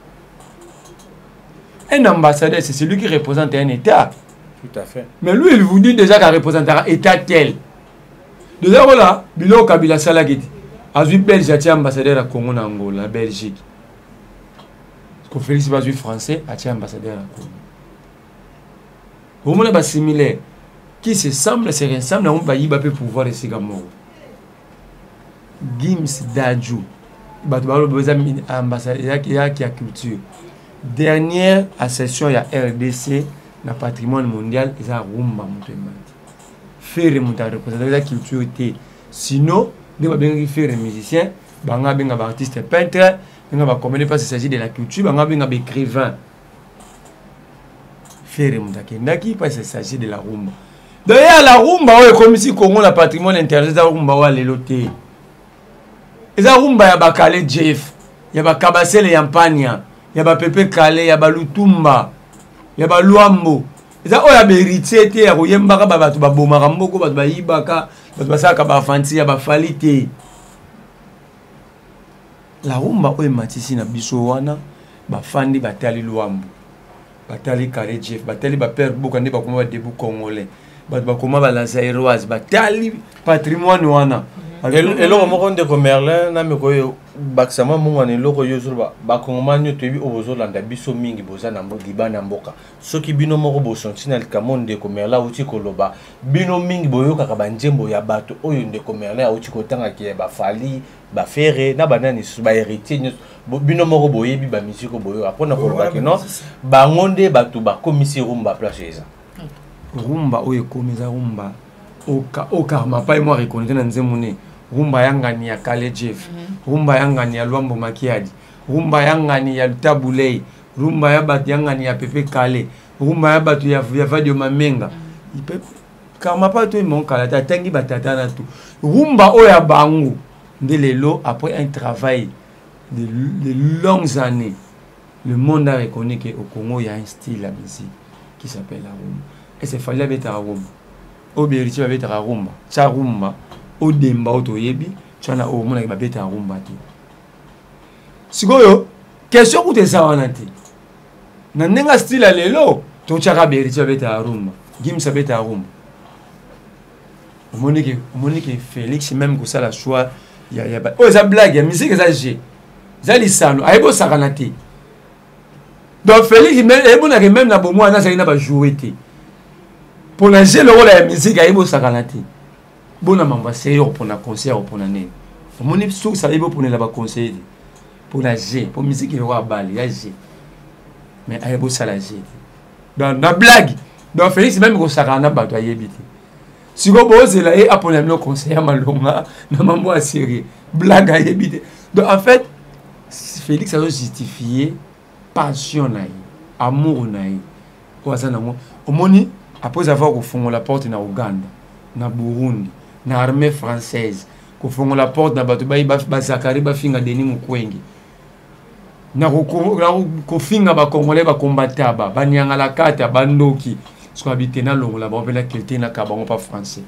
Un ambassadeur, c'est celui qui représente un État. Tout à fait. Mais lui, il vous dit déjà qu'il représentera un État tel. Déjà voilà, Bilo Kabila Salagiti. Azui Belge a ambassadeur à Congo na Angola, Belgique. Parce que Félix Bazui français a ambassadeur à Congo. Au moins ba similaire qui se semble se ressemble on va y peut pouvoir essayer Gamoro. Gims Dadju. Batubalo besoin ambassadeur qui a culture. Dernière accession il y a RDC na patrimoine mondial ils a rumba mutemati. Faire représenter la culture. Sinon, nous allons faire musicien, nous allons artiste peintre, nous allons commander parce qu'il s'agit de la culture, nous allons écrivain. Faire représenter parce qu'il s'agit de la rumba. D'ailleurs, la rumba, comme si Congo le patrimoine intérieur, la rumba est l'éloté. Et la rumba, il y a Kale Jeff, il y a Kabasele Yampania, il y a Pepe Kale, il y a Lutumba, il y a Luambo. Eza oya beritier te ya koyembaka bato babomaka mboko bato bayibaka bato basalaka bafanti ya bafali te la rumba oyo matisi na biso wana bafandi batali Luambo batali Kale Jeff batali bapère boka nde bakoma badebu congolais bato bakoma balazairoise batali patrimoine wana eloko moko ndeko Merlin na meko bakisama mongwana eloko yo zolo bakongomani toyebi oyo bozolanda biso mingi boza na libana mboka soki bino moko bosonti na likambo ndeko Merlin auti koloba bino mingi boyokaka banzembo ya bato oyo ndeko Merlin auti kotangaki ya bafali bafere na banani bahéritier nyonso bino moko boyebi bamisiko boyoka mpona koloba ke non bango nde bato bakomisi rumba place eza rumba oyo ekomi eza rumba au karma pas moi reconnaître dans nzemune rumba yangani ya Kale Jeff rumba yangani ya Luambo Makiadi rumba yangani ya Lutabulei rumba ya batu yangani ya Pepe Kale rumba ya batu ya Vadio Mamenga karma pas tout mon kala tangi batata na tout rumba oya bango de lelo après un travail de longues années le monde a reconnu qu'au Congo il y a un style la musique qui s'appelle la rumba et c'est fallait mettre à rumba au Beriti babeta rumba cha rumba au demba au toyebi tu na au mona babeta rumba te sikoyo question ku te sawana te na nenga style à lelo to chaka Beriti babeta rumba Gims babeta rumba Monique Félix même que ça la choix y a oh ça blague ya musique ça j'ai ça lisano aibo sakana te donc Félix même na bomo ana ça ina ba jouer te pour la jeu le rôle de la musique aibo sakana te bona mamba sérieux pour na concert pour na né moni sou ça aibo pour na ba concert pour la jeu pour musique le roi balle ya jeu mais aibo ça la jeu donc na blague donc Félix même ko sakana ba to yebite si vous avez là après le conseil malonga na mambo a sérieux blague à yebite donc en fait Félix a justifié passion naï amour naï quoi ça na mo omoni après avoir ofongo la porte na Ouganda na Burundi na armée française ko fongo la porte na bato ba Zakari ba finga Denis Mukwege na ko finga ba congolais ba combattre ba nyanga la kata bandoki ce qu'on habite na longo là-bas on veut la quelqu'un na kabango pas français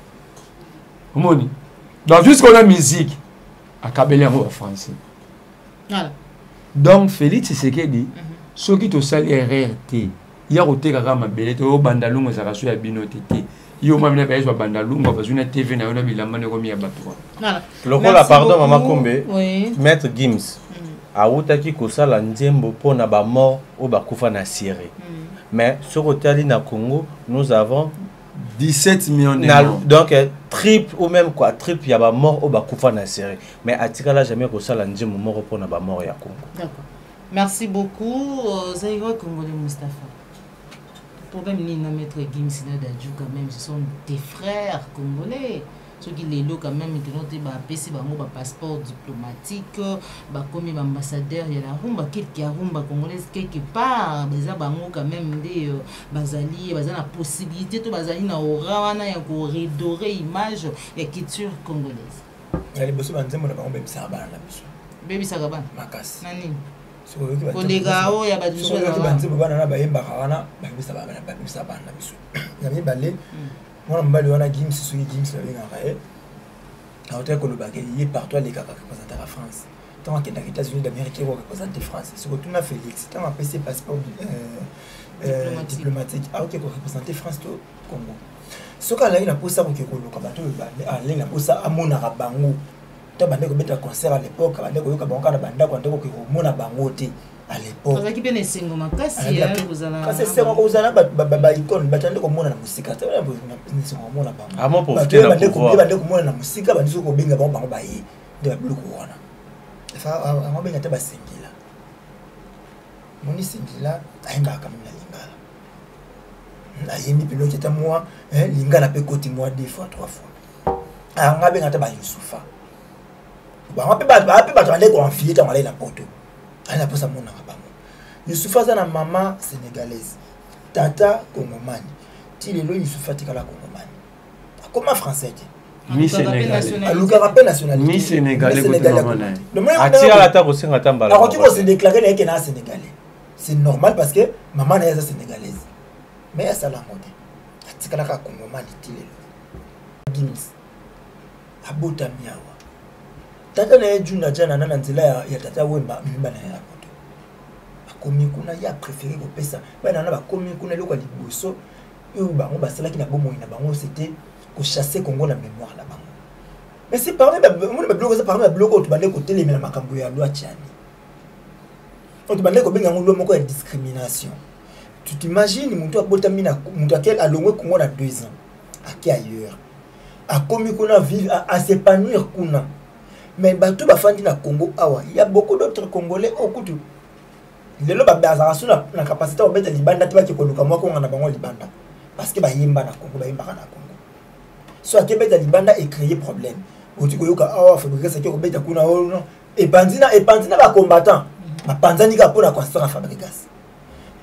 omoni donc jusqu'à la musique à kabeli en français voilà donc Félix c'est ce qu'il dit ceux qui te sali RRT ya koteka kama mabele to bandalungu za kaso ya bino tete yo mamina ba yeso bandalungu parce une TV na yona bilamba ne komi ya bato voilà lokola pardon mama Kombe oui maître Gims autaki kosala nzembo pona ba mort o bakufa na Syrie mais sur côté na Congo nous avons 17 millions de morts. Donc triple ou même quoi triple ya ba mort au bakufa na Syrie mais atikala jamais kosala nzembo mort pona ba mort ya Congo. D'accord. Merci beaucoup Zaïro Congolais Moustapha. Pour même ni maître Gims na Dadju quand même ce sont des frères congolais. Ceux qui les lots quand même ils ont ba PC bango ba passeport diplomatique ba comme ambassadeur ya la rumba quelque rumba congolaise quelque part beza bango quand même des bazali bazana possibilité to bazali na aura wana ya ko redorer image ya culture congolaise. Ya les bosso banzembo na bango bebisa bana na biso. Bebisa bana makasi. Nani? Kolega o ya badiso na banzembo bana na bayemba kana babisa bana na biso. Ya mi balé moi mbali wana Gims soki Gims la benga rae autant que le bagay il est partout les gars qui représentent la France tant que les États-Unis d'Amérique qui représentent la France surtout na Félix tant un PC passeport diplomatique ah OK pour représenter France au Congo ce cas là il a posé ça pour que le kabato aller la posa amona bango ta bande ko beta concert à l'époque bande ko yoka bango na banda ko ndeko ko mona bango te à l'époque parce que bien esengo makasi vous allez quand c'est ça ko uzana ba icône batande ko mona na musika ta na c'est ko mona ba amo profiter na pouvoir bande ko mona na musika bande ko benga bango ba yi de ba bloko wana fa amo benga ta ba sengila moni sengila ayimba ka mona lingala na yemi pilote ta moi lingala pe koti moi 2 fois 3 fois anga benga ta ba Yusufa ba ngape ba bande ko enfier ta mala na poto ala posa mona ka bango Yusufa za na mama sénégalaise tata congomani ti lelo Yusufa tikala congomani akoma français ti mi sénégalais aluka rappel nationalité mi sénégalais atira la ta ko singa tambala alors tu peux se déclarer là que na sénégalais c'est normal parce que maman na ya sénégalaise mais elle sala mode atikala ka congomani ti lelo Gims abota miawa tata na juna jana na nzela ya tata wemba mimba na ya poto akomi kuna ya préféré ko pesa bana na ba komi kuna loko liboso yo bango basala ki na bomo ina bango c'était ko chasser Congo na mémoire la bango mais c'est parmi mon ba bloko ça parmi ba bloko to bande ko telemela makambo ya loi tiani on to bande ko benga ngulo moko ya discrimination tu t'imagines muntu abota mina muntu akel alongwe Congo na 2 ans aki ailleurs akomi kuna vivre à s'épanouir kuna. Mais bato bafandi na Congo awa il y a beaucoup d'autres Congolais au kutu lelo ba bazarasu na capacité obeta libanda tiba ki koluka mwa ko ngana bango libanda parce que ba yimba na Congo ba yimba na Congo so akebeta libanda et créer problème oti ko yoka awa fabriquer ça ki obeta kuna ono et bandina ba combattant ba panzani ka pona construire fabrication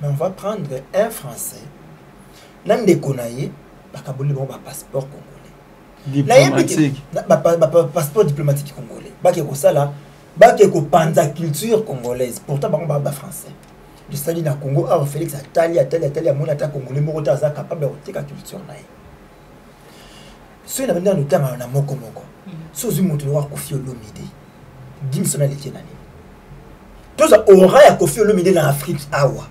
mais on va prendre un français l'ande konaye ba kaboli ba passeport congolais diplomatique passeport diplomatique congolais baki ko sala baki ko panza culture congolaise pourtant ba français de sali na Congo a Félix atali amona ta congolais moko ta za capable de tika culture naï so na banda notanga na moko so zu moto wa Koffi Olomide Gims na leki nani toza aura ya Koffi Olomide na Afrique awa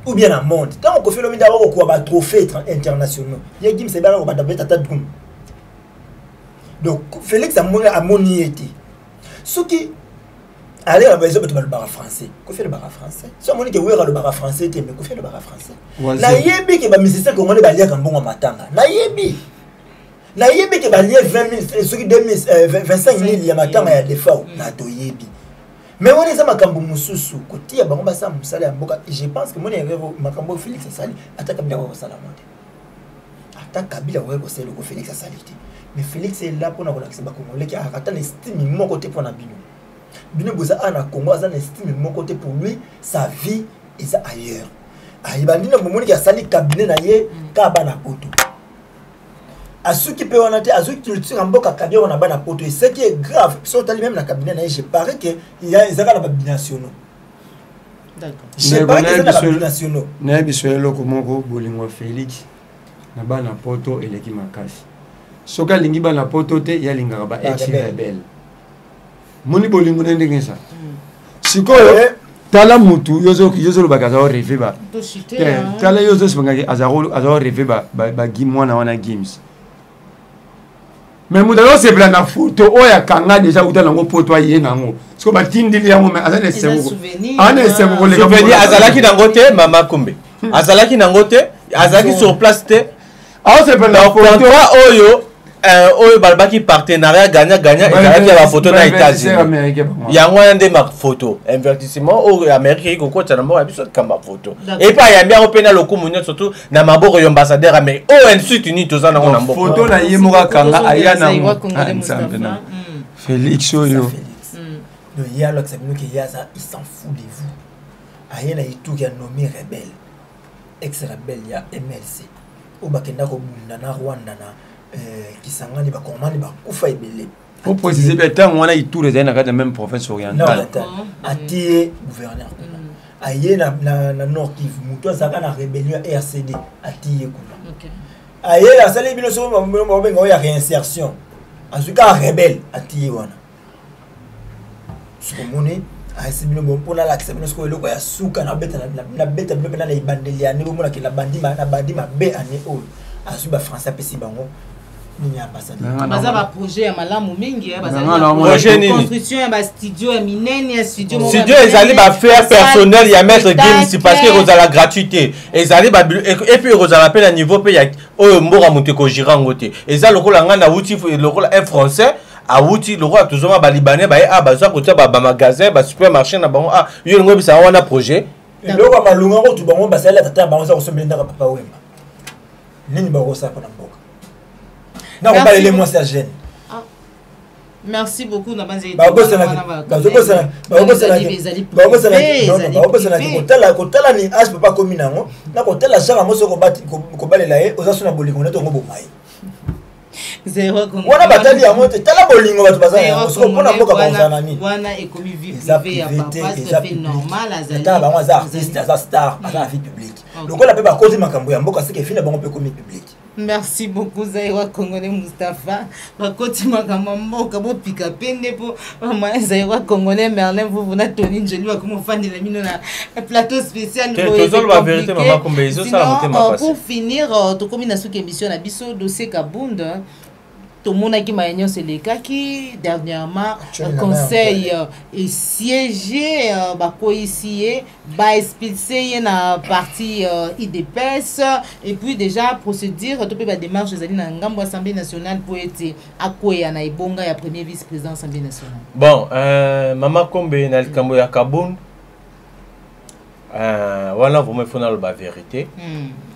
ou bien dans le monde tant Koffi Olomide a quoi ba trophées internationaux ya Gims ba ko ba tata dum donc Félix a moni été ce qui allez à besoin de bar français Koffi le bar français so moni ke wera le bar français te mais Koffi le bar français na yebi ke ba musicien ko ngone ba lia kan bongo matanga na yebi ke ba lia 20 000 ce qui 25 000 ya matanga ya defao na to yebi mais on est ça makambo mususu côté ya bango ba sa musala ya mboka je pense que mon erreur makambo Félix Asali ataka bila ko sala monte ataka bila ko sala ko Félix Asali mais Félix est là pour na ko lakisa ba Congolais qui a atteint l'estime mon côté pour na bino boza ana Congo azana estime mon côté pour lui sa vie est ailleurs ayibandi na momoni ki asali cabinet na ye ka bana poto asuki pe wana te azuki culture mboka kabia wana bana poto et ce qui est grave so tali même na cabinet na ye je parie que il y a ezaka na binationaux d'accord je parie que c'est na binationaux na biso loko moko bolingo Félix na bana poto eleki makasi soka lingi bana poto te ya lingaka ba ex rebelle moni bolingo ndenge ça sikoyo tala mutu yozo bakaza o rêver ba tala yozo sibanga azaro rêver ba gimwana wana Gims mais mutu se plan na photo oya kanga déjà utala ngo poto aye nango siko batindili yango mais azana sebo ana sebo le souvenir azalaki nango te mama kumbe azalaki nango te azalaki sur place te se plan na photo oyo oyo balbaki partenariat gagnant ezalaki ya bafoto na États-Unis yango wana nde mafoto investissement oyo Amérique ekokota na mboka ya biso kamba foto epa ayambi yango mpe na lokumu nyonso surtout na maboko ya ambassadeur ame oyo États-Unis toza nango na mboka foto na ye moko akanga aya nango nzambe na Félix oyo le yalo que que yaza il s'en fout de vous aya na itu ya nommé rebelle ex rebelle ya MLC obakenda ko bunda na Rwanda na Kisangani ba komani ba kufa ebele pour préciser peut-être on a eu tous les années dans la même province orientale atié gouverneur aye na Nord Kivu muto zaka na rébellion RCD atié kuna aye la sale bino so mo benga ya réinsertion azuka rebelle atié wana sokomone aye bino bon pour la l'accès bino so eloko ya suka na beta bino na ibandeli ya nebo mona ke la bandima na bandima be ane o azuba français pesi bango baza ba projet ya malamu mingi projet nini construction ya ba studio ya minene ya studio ezali ba faire personnel ya maître Gims parce que kozala gratuité ezali ba et puis kozala pe na niveau pe ya oyo mboka mutu ko girango te ezali lokola nga na wuti lokola un français a wuti lokola tozoma ba libanais ba baza kotia ba magasin ba supermarché na bango yo ngo bisa wana projet loko malunga ko tu bango basala tata bango za kosombela ndaka papa wemba nini ba ko sa pa na mboka. Non, on va les mois ça gêne. Merci beaucoup na banze. Kotala ni as papa komi nango. Na kotala sanga moso ko bati ko balela e oza sona bolingo neto ngo bomai. Zéro comme. Wana batali ya moto tala bolingo batu bazana so pona mboka bazana nini. Wana ekomi vie privée ya papa c'est fait normal azali. Tala bango za artiste za star za vie publique. Lokola pe ba kozi makambo ya mboka c'est que fina bango pe komi public. Merci beaucoup Zaïwa Congolais Moustapha. Bakoti makambo mboka bo pika pende po mama Zaïwa Congolais Merlin vous na Tony Njoli wa comme fan de la mino na plateau spécial la vérité maman Kombezo ça la motema passé. Pour finir to komi na soki émission na biso dossier Kabunda. Tout le monde qui m'a ignoré c'est le cas qui dernièrement le conseil est siégé ici expulsé na parti IDPS et puis déjà procédure tout la démarche des na ngambo Assemblée nationale pour être akoya na ibonga ya premier vice-président Assemblée nationale. Bon Mama Kombe na likambo ya Kabunda voilà vraiment il faut na la vérité.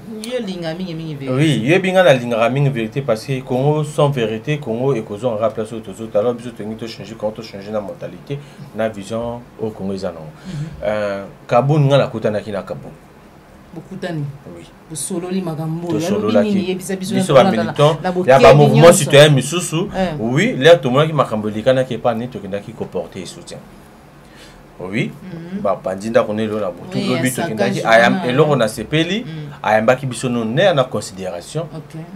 Oui, il y a bien la ligne vérité parce que Congo sans vérité, Congo et Congo en rappelé sur tous autres. Alors, besoin de changer quand on change la mentalité, la vision au Congo ils en ont. Kabun n'a la kutana qui n'a Kabun. Beaucoup d'années. Oui. Pour solo li magambo. Solo là qui. Il y a un mouvement citoyen Misusu. Oui, là tout le monde qui m'a cambolé, qui n'est pas né, qui comporté et soutien. Oui. Bah pandinda connaît là pour tout le but saccage, que ayam et là on a sepeli ayamba ki biso non né en considération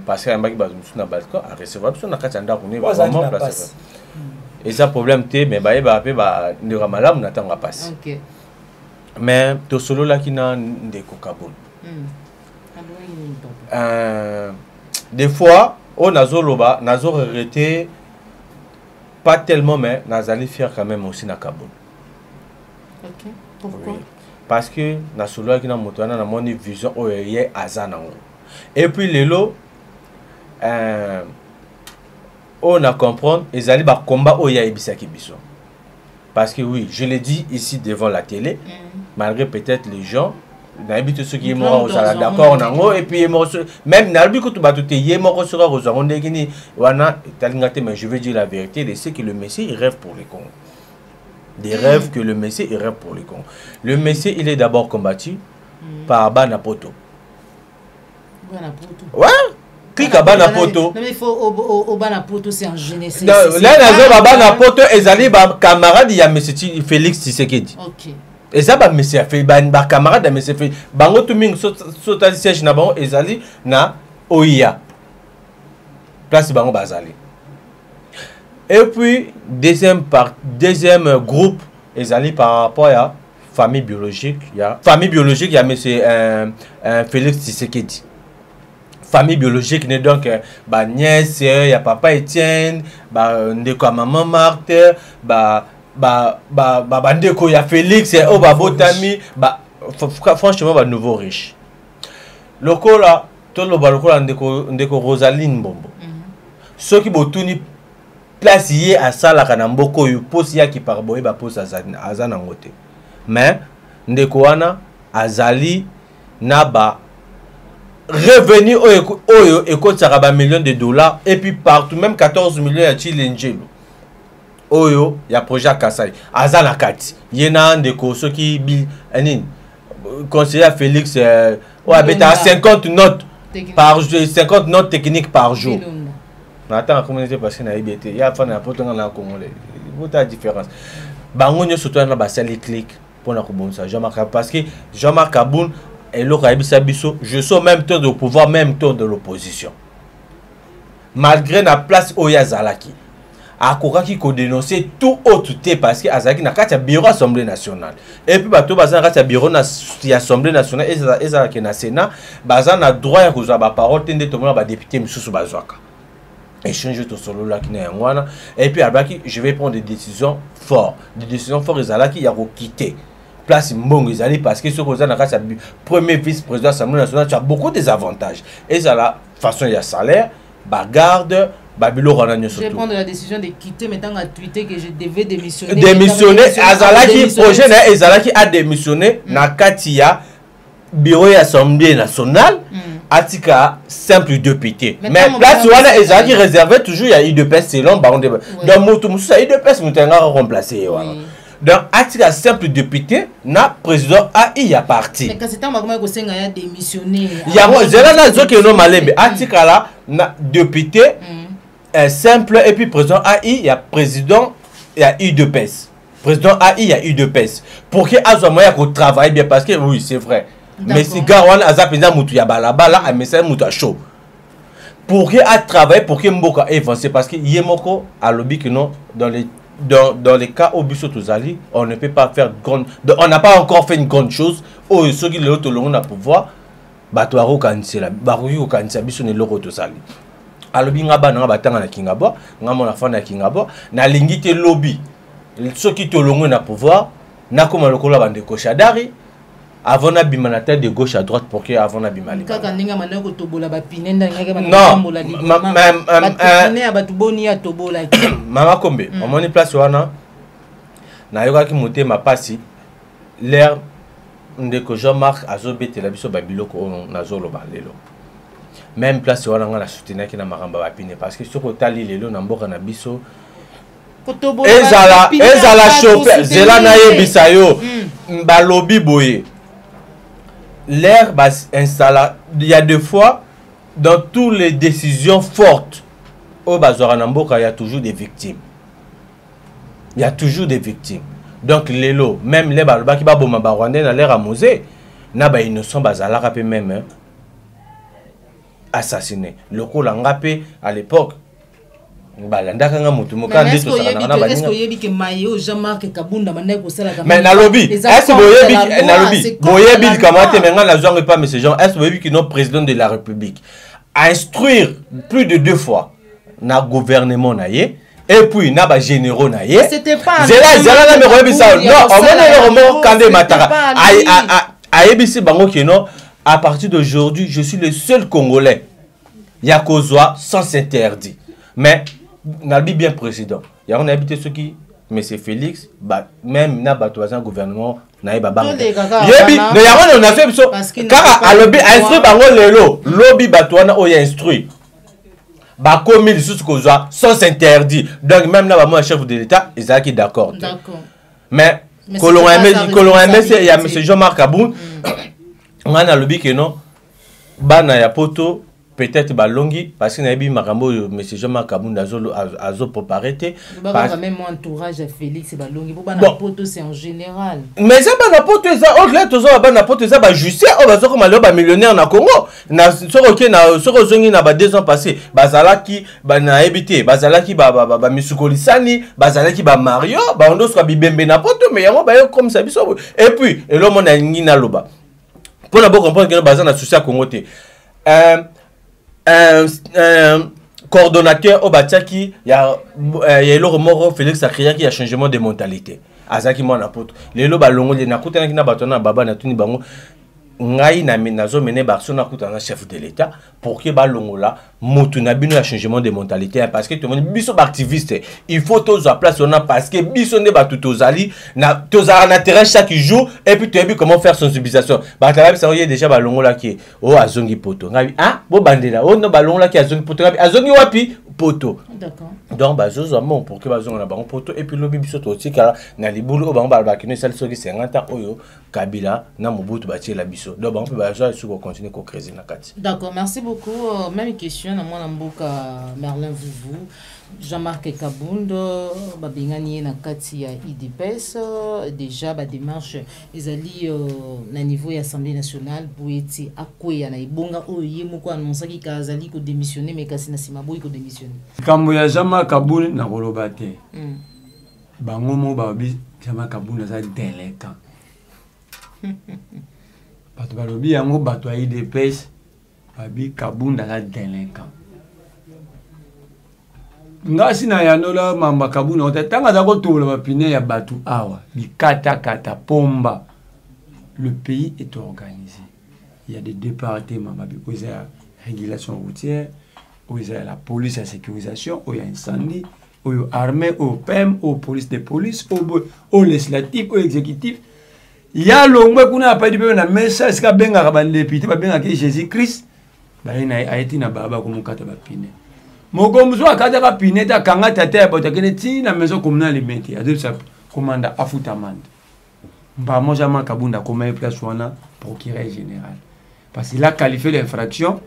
parce que ayamba ki bazo na balcon à recevoir biso na katanda connaît vraiment place. Et ça problème té mais ba pe ba ndira malamu na tanga passe. OK. Mais to solo là qui na ndeko Kaboul. Des fois on a zoloba na zo regretter pas tellement mais nazali faire quand même aussi na Kaboul. OK. Pourquoi? Oui. Parce que na solo qui na moto na mon vision o yé azanango. Et puis lelo on a comprendre ezali ba combat o ya ebisaki biso. Parce que oui, je l'ai dit ici devant la télé, malgré peut-être les gens d'habitude ceux qui est mort d'accord nango et puis même n'albi que tu vas tout y mort sera aux ondegini wana talingate mais je veux dire la vérité, c'est que le Messie il rêve pour les Congos. Des rêves que le Messie il rêve pour les Congos. Le Messie il est d'abord combattu par Banapoto. Banapoto. Ouais. Clique à Banapoto. Non mais il faut au Banapoto c'est en jeunesse. Là na Banapoto ezali ba camarade ya Monsieur Félix Tshisekedi. OK. Et ça ba Monsieur fait ba camarade de Monsieur fait bango tout ming sota siège na bango ezali na Oia. Place bango bazali. Et puis deuxième groupe ezali par rapport à famille biologique, il y a Monsieur Félix Tshisekedi. Famille biologique n'est donc ba nièce, il y a papa Étienne, ba ndeko maman Marthe, ba ndeko ya Félix et ba botami, ba franchement ba nouveau riche. Lokola to lokola ndeko Rosaline Bombo. Ceux qui botuni place yé à sala kana mboko yo posi ya ki par boye ba posi azana ngote. Mais ndeko wana azali na ba revenu oyo ekotaka ba millions de dollars et puis partout même 14 millions ya chilenjelo oyo ya projet Kasai azana kati yena ndeko soki bi anine conseiller Félix ouais beta 50 notes par jour 50 notes techniques par jour. Attends comment c'est parce que na IBT il y a fan na potanga na congolais votre différence bango nyo surtout na ba sali clic pour na kobonsa Jean-Marc parce que Jean-Marc Kaboul et je suis en même temps au pouvoir, même temps de l'opposition. Malgré la place Oya Zalaki, Akouraki ko dénoncer tout autre parce que Azaki n'a qu'à bureau Assemblée nationale. Et puis bateau bazan n'a qu'à bureau Assemblée nationale et Zalaki na Sénat, bazan a droit à causer ba parole tende tout le monde ba député Moussou Bazouaka. Échange tout solo là qui n'est un et puis Abaki je vais prendre des décisions fortes. Des décisions fortes Zalaki ya ko quitter. Place Mbongo Ezali parce que ce qu'on a dans premier vice-président de l'Assemblée nationale, tu as beaucoup des avantages. Et ça la façon il y a salaire, garde, Babilo Ronagno surtout. Je vais prendre la décision de quitter maintenant à tweeter que je devais démissionner. Démissionner, Azalaki projet Ezalaki a démissionné na Katia bureau de l'Assemblée nationale. Atika simple député. Mais place où Ezalaki réservé toujours il y a eu de pèse selon baron de dans Moto Moussa il de pèse Moutenga remplacé voilà. Donc, Atika simple député, na président AI a parti. Mais quand c'est un moment où il a démissionné. Il y a moi, j'ai là qui est non malé, Atika là, na député simple et puis président AI, il y a président, il y a eu de pèse. Président AI, il y a eu de pèse. Pour que Azomoya qu'on travaille bien parce que oui, c'est vrai. Mais si Garouane Azapina Moutou ya balabala, a message Moutou chaud. Pour que a travailler pour que Mboka avancé parce que Yemoko a lobby que non dans les cas au Bissot Tozali, on ne peut pas faire grande. On n'a pas encore fait une grande chose. Oh, ceux qui l'ont tout à pouvoir, Batouaro Kansela, Barouyo Kansela, Bissot ne l'ont Tozali. Alors, Bingaba n'a pas tant na Kingabo, n'a mon enfant na Kingabo, n'a l'ingité lobby. Ceux qui te l'ont à pouvoir, n'a comme le cola bande Koshadari, avant la bimanata de gauche à droite pour que avant la bimali. Mama Kombe, on m'a dit place wana. Na yoga ki monte ma passi. L'air de que Jean-Marc azobete la biso babiloko na zolo balelo. Même place wana nga la soutenir ki na maramba bapine parce que soko tali lelo na mboka na biso. Ezala chauffeur, zela na yebisa yo. Mbalobi boye. L'air installa, il y a deux fois, dans toutes les décisions fortes, au Bazoranamboka, il y a toujours des victimes. Il y a toujours des victimes. Donc lelo même les baloba qui ba boma ba Rwandais na l'air amusé na ba innocent bazala rapé même assassiné le ko la ngapé à l'époque balanda kanga mutu moka ndito sala na ba est-ce que yebi ke mayo Jean-Marc Kabunda manda ko sala kama mais na lobby est-ce boyebi na lobby boyebi kamate menga na zonge pas monsieur Jean est-ce boyebi que notre président de la République a instruire plus de 2 fois na gouvernement na ye et puis na ba généraux na ye c'était pas zela na me koyebi ça non on va le kande matara a yebisi bango que non à partir d'aujourd'hui je suis le seul Congolais ya kozwa sans interdit mais Nalbi bien président. Il y a un habité ceux qui, M. Félix, même na batoisin gouvernement, na ba banque. Yebi, ne ya on a fait ça. Car à lobby instruit bango lelo, lobby batoina o ya instruit. Ba commis les sous kozwa sans interdit. Donc même là ba moi chef de l'état, ils sont d'accord. D'accord. Mais colon aimé c'est il y a M. Jean-Marc Kaboun. On a lobby que non. Bana ya poto peut-être balongi parce que nabi makambo monsieur Jean-Marc Kabunda azo préparé parce même mon entourage à Félix balongi pour bana poto c'est en général mais ça bana poto ça au-delà de ça bana poto ça ba justice on va so comme le ba millionnaire na Congo na soko na soko zongi na ba 2 ans passés bazala ki bana habité bazala ki ba misukolisani bazala ki ba Mario ba ondo so bibembe na poto mais yango ba comme ça biso et puis et le monde a ngina loba pour d'abord comprendre que bazana souci à Congo té coordonnateur au Batiaki, il y a le remords Félix Sakria qui a changement de mentalité. Azaki mon apôtre. Les loba longo les nakuta na batona baba na tuni bango. Ngai na menazo mené barso na kuta na chef de l'état pour que ba longo là motu na bino a changement de mentalité parce que tout le monde biso activiste il faut tous à place on a parce que biso ne ba tout ozali na tozara na terrain chaque jour et puis tu as vu comment faire sensibilisation ba tala ça y est déjà ba longo là qui oh azongi poto ngai ah bo bandela oh no ba longo là qui azongi poto azongi wapi poto d'accord donc ba zozo mon pour que ba zonga na ba poto et puis lobi biso to tika na libulu o ba ba kino sal soki 50 ans oyo Kabila na Mobutu ba tie la biso donc on peut ba zo sur continuer ko créer na kati. D'accord, merci beaucoup. Même question na mwana mboka Merlin Vuvu Jean-Marc Kabunda babengani na kati ya IDPS déjà ba démarche ezali na niveau ya Assemblée nationale pour eti akoya na ibonga oyo moko annoncer ki kazali ko démissionner mais kasi na sima boy ko démissionner kambo ya Jean-Marc Kabunda na koloba te bango mo babi Jean-Marc Kabunda za délinquant bato balobi yango bato ya IDPS babi Kabunda za délinquant ngasi na yanola mamba Kabunda otanga za kotola bapine ya batu awa bikata kata pomba. Le pays est organisé, il y a des départements babi où il y a régulation routière, où il y a la police à sécurisation, où il y a incendie, où il y a armée, où PEM, où police de police, où législatif, où exécutif. Il y a l'ongwe kuna pas du peu na message ska benga kabande député ba benga ke Jésus-Christ ba ina aiti na baba ko mukata ba pine moko muzo akata ba pine ta kanga tata ba ta kene ti na maison communale limite a dire ça commanda afuta mande ba mo Jean-Marc Kabunda comme place wana procureur général parce qu'il a qualifié l'infraction,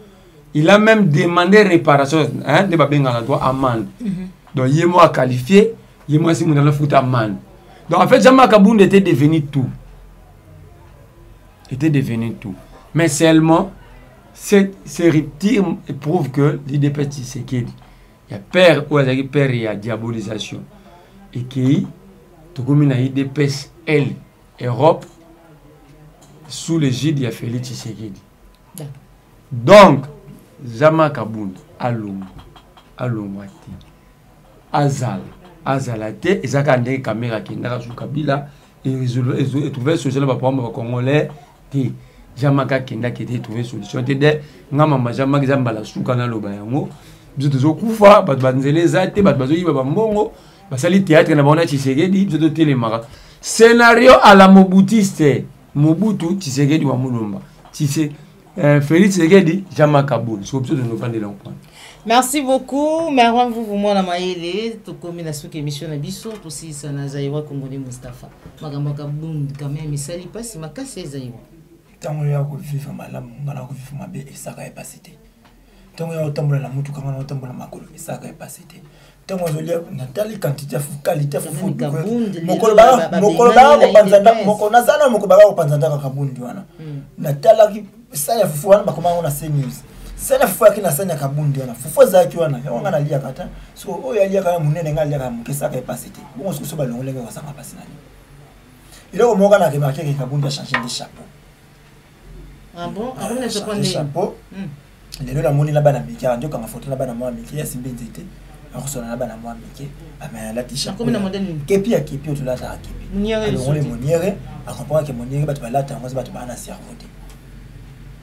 il a même demandé réparation hein de ba benga la droit amende donc yemo a qualifié yemo si mon la futa amende donc en fait Jean-Marc Kabunda était devenu tout. Mais seulement, ces ruptures prouvent que l'IDPS Tshisekedi, il y a peur ou il y a diabolisation. Et qui, tout comme il y a l'IDPS, Europe, sous l'égide de Félix Tshisekedi. Donc, Jean-Marc Kabunda, Alomwati, Azalate, et ça, quand il y a une caméra qui est sous Kabila, et trouver solution pour les Congolais. Jean-Marc Kenda qui était trouvé solution te ngama Jean-Marc Zambala suka na loba yango biso zo kufa bat banzele zate bat bazo yiba bambongo basali théâtre na bona Tshisekedi biso telemaka scénario à la Mobutiste Mobutu Tshisekedi wa Mulumba Félix Tshisekedi Jean-Marc Kabunda so biso de nous vendre l'enfant. Merci beaucoup. Merwan vous moi na maele to combination que émission na biso to si sana zaiwa Congolais Mustafa magamba Kabunda quand même sali pas si makasi zaiwa tango ya ko vivre malamu ngana ko vivre mabe esaka epasité tango ya otambola na mutu kanga na otambola makolo esaka epasité Tant ozolia natali quantité qualité fufu. Mokolo nazana mokobaga kopanzanda ka kabundi wana. Natala ki sanya fufu wana bakoma ona news. Sanya fufu akina sanya kabundi wana. Fufu zaki wana. Yonga nalia kata. So oyo alia kana munene ngalia ka mukesa ka epasite. Bongo so ba longolenge wa sanga pasi nani. Il est na remarqué que Kabundi a changé de chapeau. Ah bon? Ah bon, je chapeau. Les deux la moni là-bas dans Mickey, on dit qu'on a photo là-bas dans moi Mickey, il y a Simba Nzete. Alors son là-bas dans moi Mickey. Ah mais là t-shirt. Comment on modèle? Kepi à kepi au là ta kepi. Alors on les moniere, à comprendre que moniere ba tu là ta moi ba tu ba na cerveau.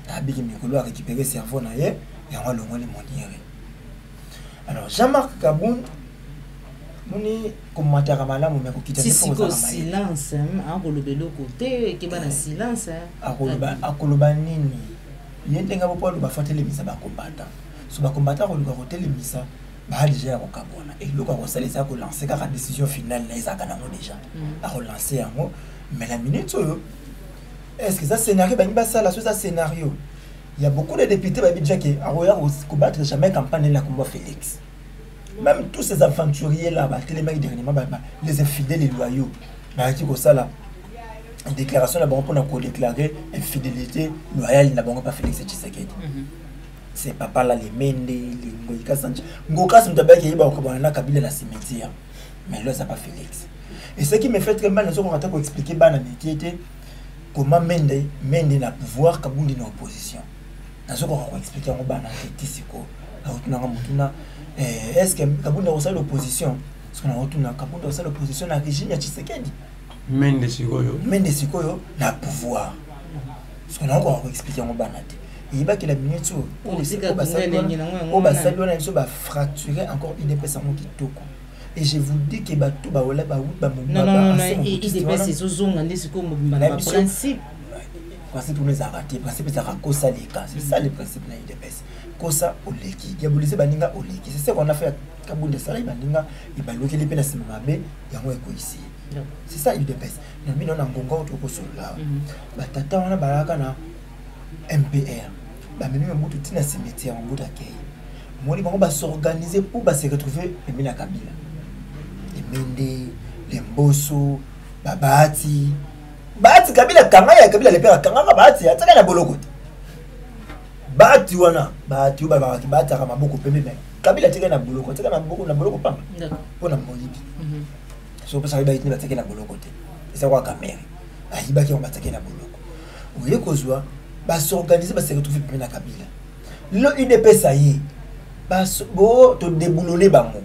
Ah bigi mikolo a récupéré cerveau na ye et on le moniere. Alors Jean-Marc Kabundi moni commentaire kamala mo meko kita silence hein kolobelo côté ke bana silence akoloba nini yendenga bopo ba fatele misa ba combattant so ba combattant ko luka hotel misa ba déjà ko kabona et loko ko salisa ko lancer ka décision finale na izaka nango déjà a ko lancer yango mais la minute est-ce que ça scénario ba ngiba ça ça scénario il y a beaucoup de députés ba déjà que aroya ko battre jamais campagne la combat Félix. Même tous ces aventuriers là, les infidèles et loyaux, ça là, une déclaration là-bas pour déclarer infidélité loyale n'a pas Félix Tshisekedi. C'est papa là les Mende, les Ngoïka Sanchi. Ngoka c'est d'abord qui est au Kabila la cimetière, mais là ça pas Félix. Et ce qui me fait très mal, c'est qu'on va expliquer qui était comment Mende n'a pouvoir Kabundi dans l'opposition. Nous allons expliquer en bas est-ce que Kabundi a l'opposition? Parce qu'on a retourné Kabundi a l'opposition à la régime de Tshisekedi. Mende Sikoyo n'a pouvoir. Parce qu'on a encore expliqué en bas. Il y a que la minute où on va fracturer encore une épaisse en Kitoko. Et je vous dis que tout va aller non, il dépasse ces zones, c'est comme le principe. Principe pour nous arrêter, principe c'est Kosa Leka, c'est ça le principe là il dépasse. Kosa Oleki, diabolisé baninga Oleki. C'est ce qu'on a fait à Kabundi Sala baninga, il va bloquer les peines à Simabe, il y a moins ici. C'est ça il dépasse. Nous on a ngonga autour de là. Ba tata on a baraka na MPR. Ba menu mbutu tina cimetière en bout d'accueil. Moni bango ba s'organiser pour ba se retrouver et na Kabila. Les Mende, les Mbosso, Babati. Bati Kabila kanga ya Kabila le père kanga bati ataka na boloko. Bati wana bati uba bati bati kama boko pembe mais Kabila tika na boloko tika na boloko pamba. D'accord. Pona moyibi. So pesa ba itini bateke na boloko te. Isa kwa kamera. Ayiba ki on bateke na boloko. Oye kozwa ba s'organiser ba se retrouver pembe na Kabila. Lo UDPS ayi. Ba bo to déboulonner bango.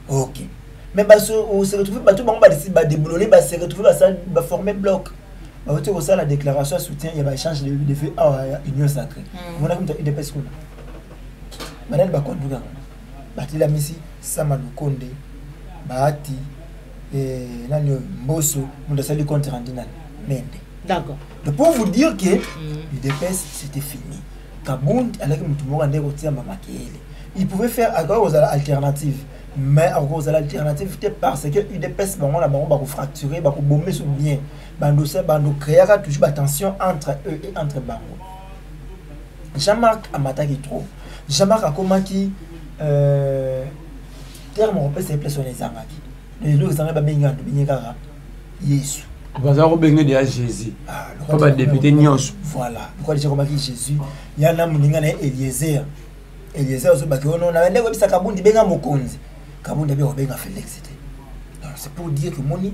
OK. Mais bah se retrouver bah tout le monde va déboulonner bah se retrouver bah former bloc bah tu vois ça la déclaration de soutien il y a échange de fait à union sacrée on a comme des personnes madame bah conduire bah il a mis ici Sama Lukonde Bahati et nani Mbosso on a sali contre Randina Mende d'accord donc pour vous dire que l'UDPS c'était fini Kabundi alors que tout le monde a négocié ma maquille il pouvait faire encore aux alternatives. Mais à cause de l'alternative, parce que UDPS, on va fracturer, on va bomber sur bien. On va créer toujours attention entre eux et entre Bango. Jean-Marc a m'attaqué trop. Jean-Marc a commencé terme européen, c'est plus sur les Amaki. Les deux sont bien bien bien Jésus. Vous avez besoin de Jésus. Pas député Nyos. Voilà. Pourquoi j'ai remarqué Jésus? Il y a un homme qui est Eliezer. Eliezer aussi parce que on a un nègre qui Kabundi benga mokonzi. Kabundi benga Félix. Donc c'est pour dire que moni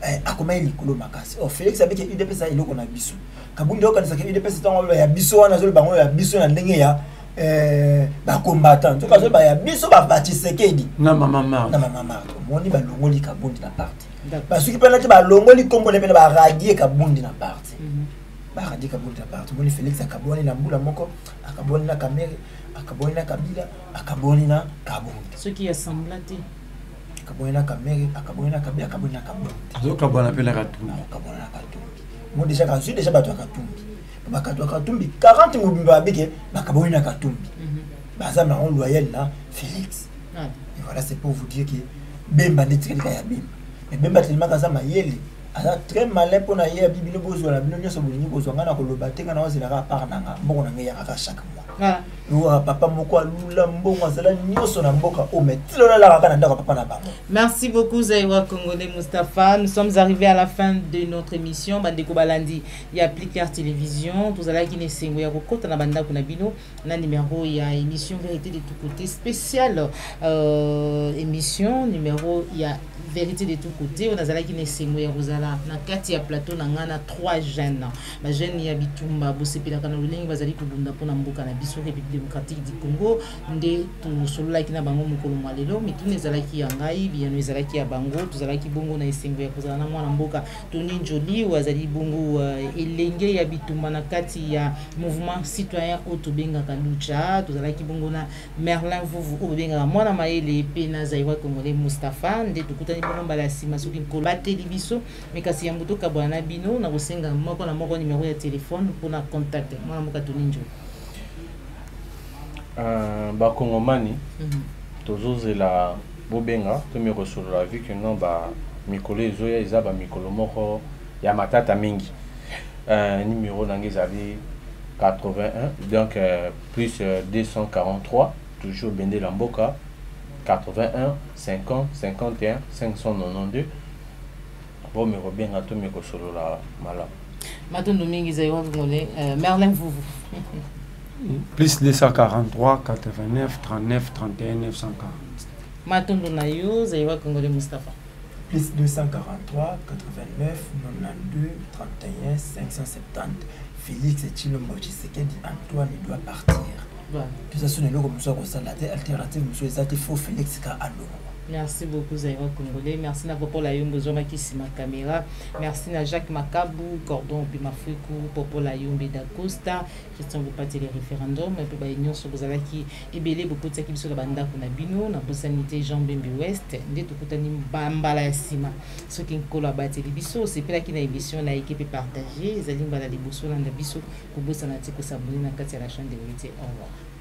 a comment il likolo makasi. Oh Félix avec UDPS ça il qu'on a biso. Kabundi o kanisa que UDPS tant ya biso wana zo bango ya biso na ndenge ya ba combattant. To kazo ba ya biso ba Tshisekedi. Na mama moni ba longoli Kabundi na parti. Parce que pendant que ba longoli kombo le ba radier Kabundi na parti. Ba radier Kabundi na parti. Moni Félix akaboni na mbula moko akaboni na Kamere akaboni na Kabila akaboni na Kabundi. Ce qui est semblaté. Akaboni na Kamere akaboni na Kabila akaboni na Kabundi. Zo kabona pela Katumbi. Akaboni na Katumbi. Moi déjà quand je suis déjà bato Katumbi. Ba Katumbi 40 mobimba bike bakaboni na Katumbi. Baza na on loyal na Félix. Et voilà c'est pour vous dire que Bemba netika ya Bemba. Mais Bemba tellement kaza mayele. Alors très malin pour na hier bibino bozo la bino nyoso bolingi bozo ngana ko lobatenga na wazela ka par nanga mbongo na ngeya ka chaque mois. Voilà. papa moko alula mbongo azala nyonso na mboka o mais tilolala kaka na ndako papa na bango. Merci beaucoup Zaïwa Congolais Mustapha. Nous sommes arrivés à la fin de notre émission. Bandeko Balandi, il y a Plus Clair Télévision. Tout ça qui n'est sengo ya kokota na banda kuna bino na numéro il y a émission Vérité de tous côtés spéciale émission numéro il y a Vérité de tous côtés. On a zala qui n'est sengo ya rozala na kati ya plateau na ngana 3 jeunes. Ba jeune ya bitumba bosepela kana lulingi bazali kubunda pona mboka na biso République démocratique du Congo nde to solo like na bango mukolo mwalelo mitune ezalaki ya ngai biyano ezalaki ya bango tozalaki bongo na esengo ya kozala na mwana mboka Tony Njoli wazali bongo elenge ya bitumba na kati ya mouvement citoyen otobenga kalucha tozalaki bongo na Merlin Vuvu obenga mwana maele pe na Zaïwa Congolais Mustapha nde tukutani bongo mbala sima soki kolate libiso mekasi ya mbuto kabwana na bino na kosenga moko na moko numéro ya téléphone pour na contacter mwana mboka Tony Njoli. Bakongomani tozozela bobenga tomi kosolola vu que non ba mikolo ezoya eza ba mikolo moko ya matata mingi numéro nange ezali 81 donc plus 243 toujours bende la mboka 81 50 51 592 bo mi robenga tomi kosolola malamu Matondo mingi Zaïwa Congolais Merlin Vuvu Plus 243 89 39 31 940. Matondo na yo Zaïwa Congolais Mustapha. Plus 243 89 92 31 570. Félix Tshilombo Tshisekedi Antoine il doit partir. Voilà. Tout ça sonne comme ça la alternative monsieur Zati faux Félix ka allo. Merci beaucoup Zaïwa Congolais. Merci na Popo la Yombo Zoma qui ma caméra. Merci na Jacques Makabou, Cordon Pimafrikou, Popo la Yombe da Costa, Christian Bopati les référendums, et puis Union sur Bozala qui est belé beaucoup de ça qui sur la banda qu'on a bino, na Bosanité Jean Bembe Ouest, de tout côté Bambala Sima. Ceux qui collaborent les biso, c'est pas là qui na émission na équipe partagée, Zalim Bala les Bosso, la biso, pour Bosanati ko s'abonner na la chaîne de vérité. Au revoir.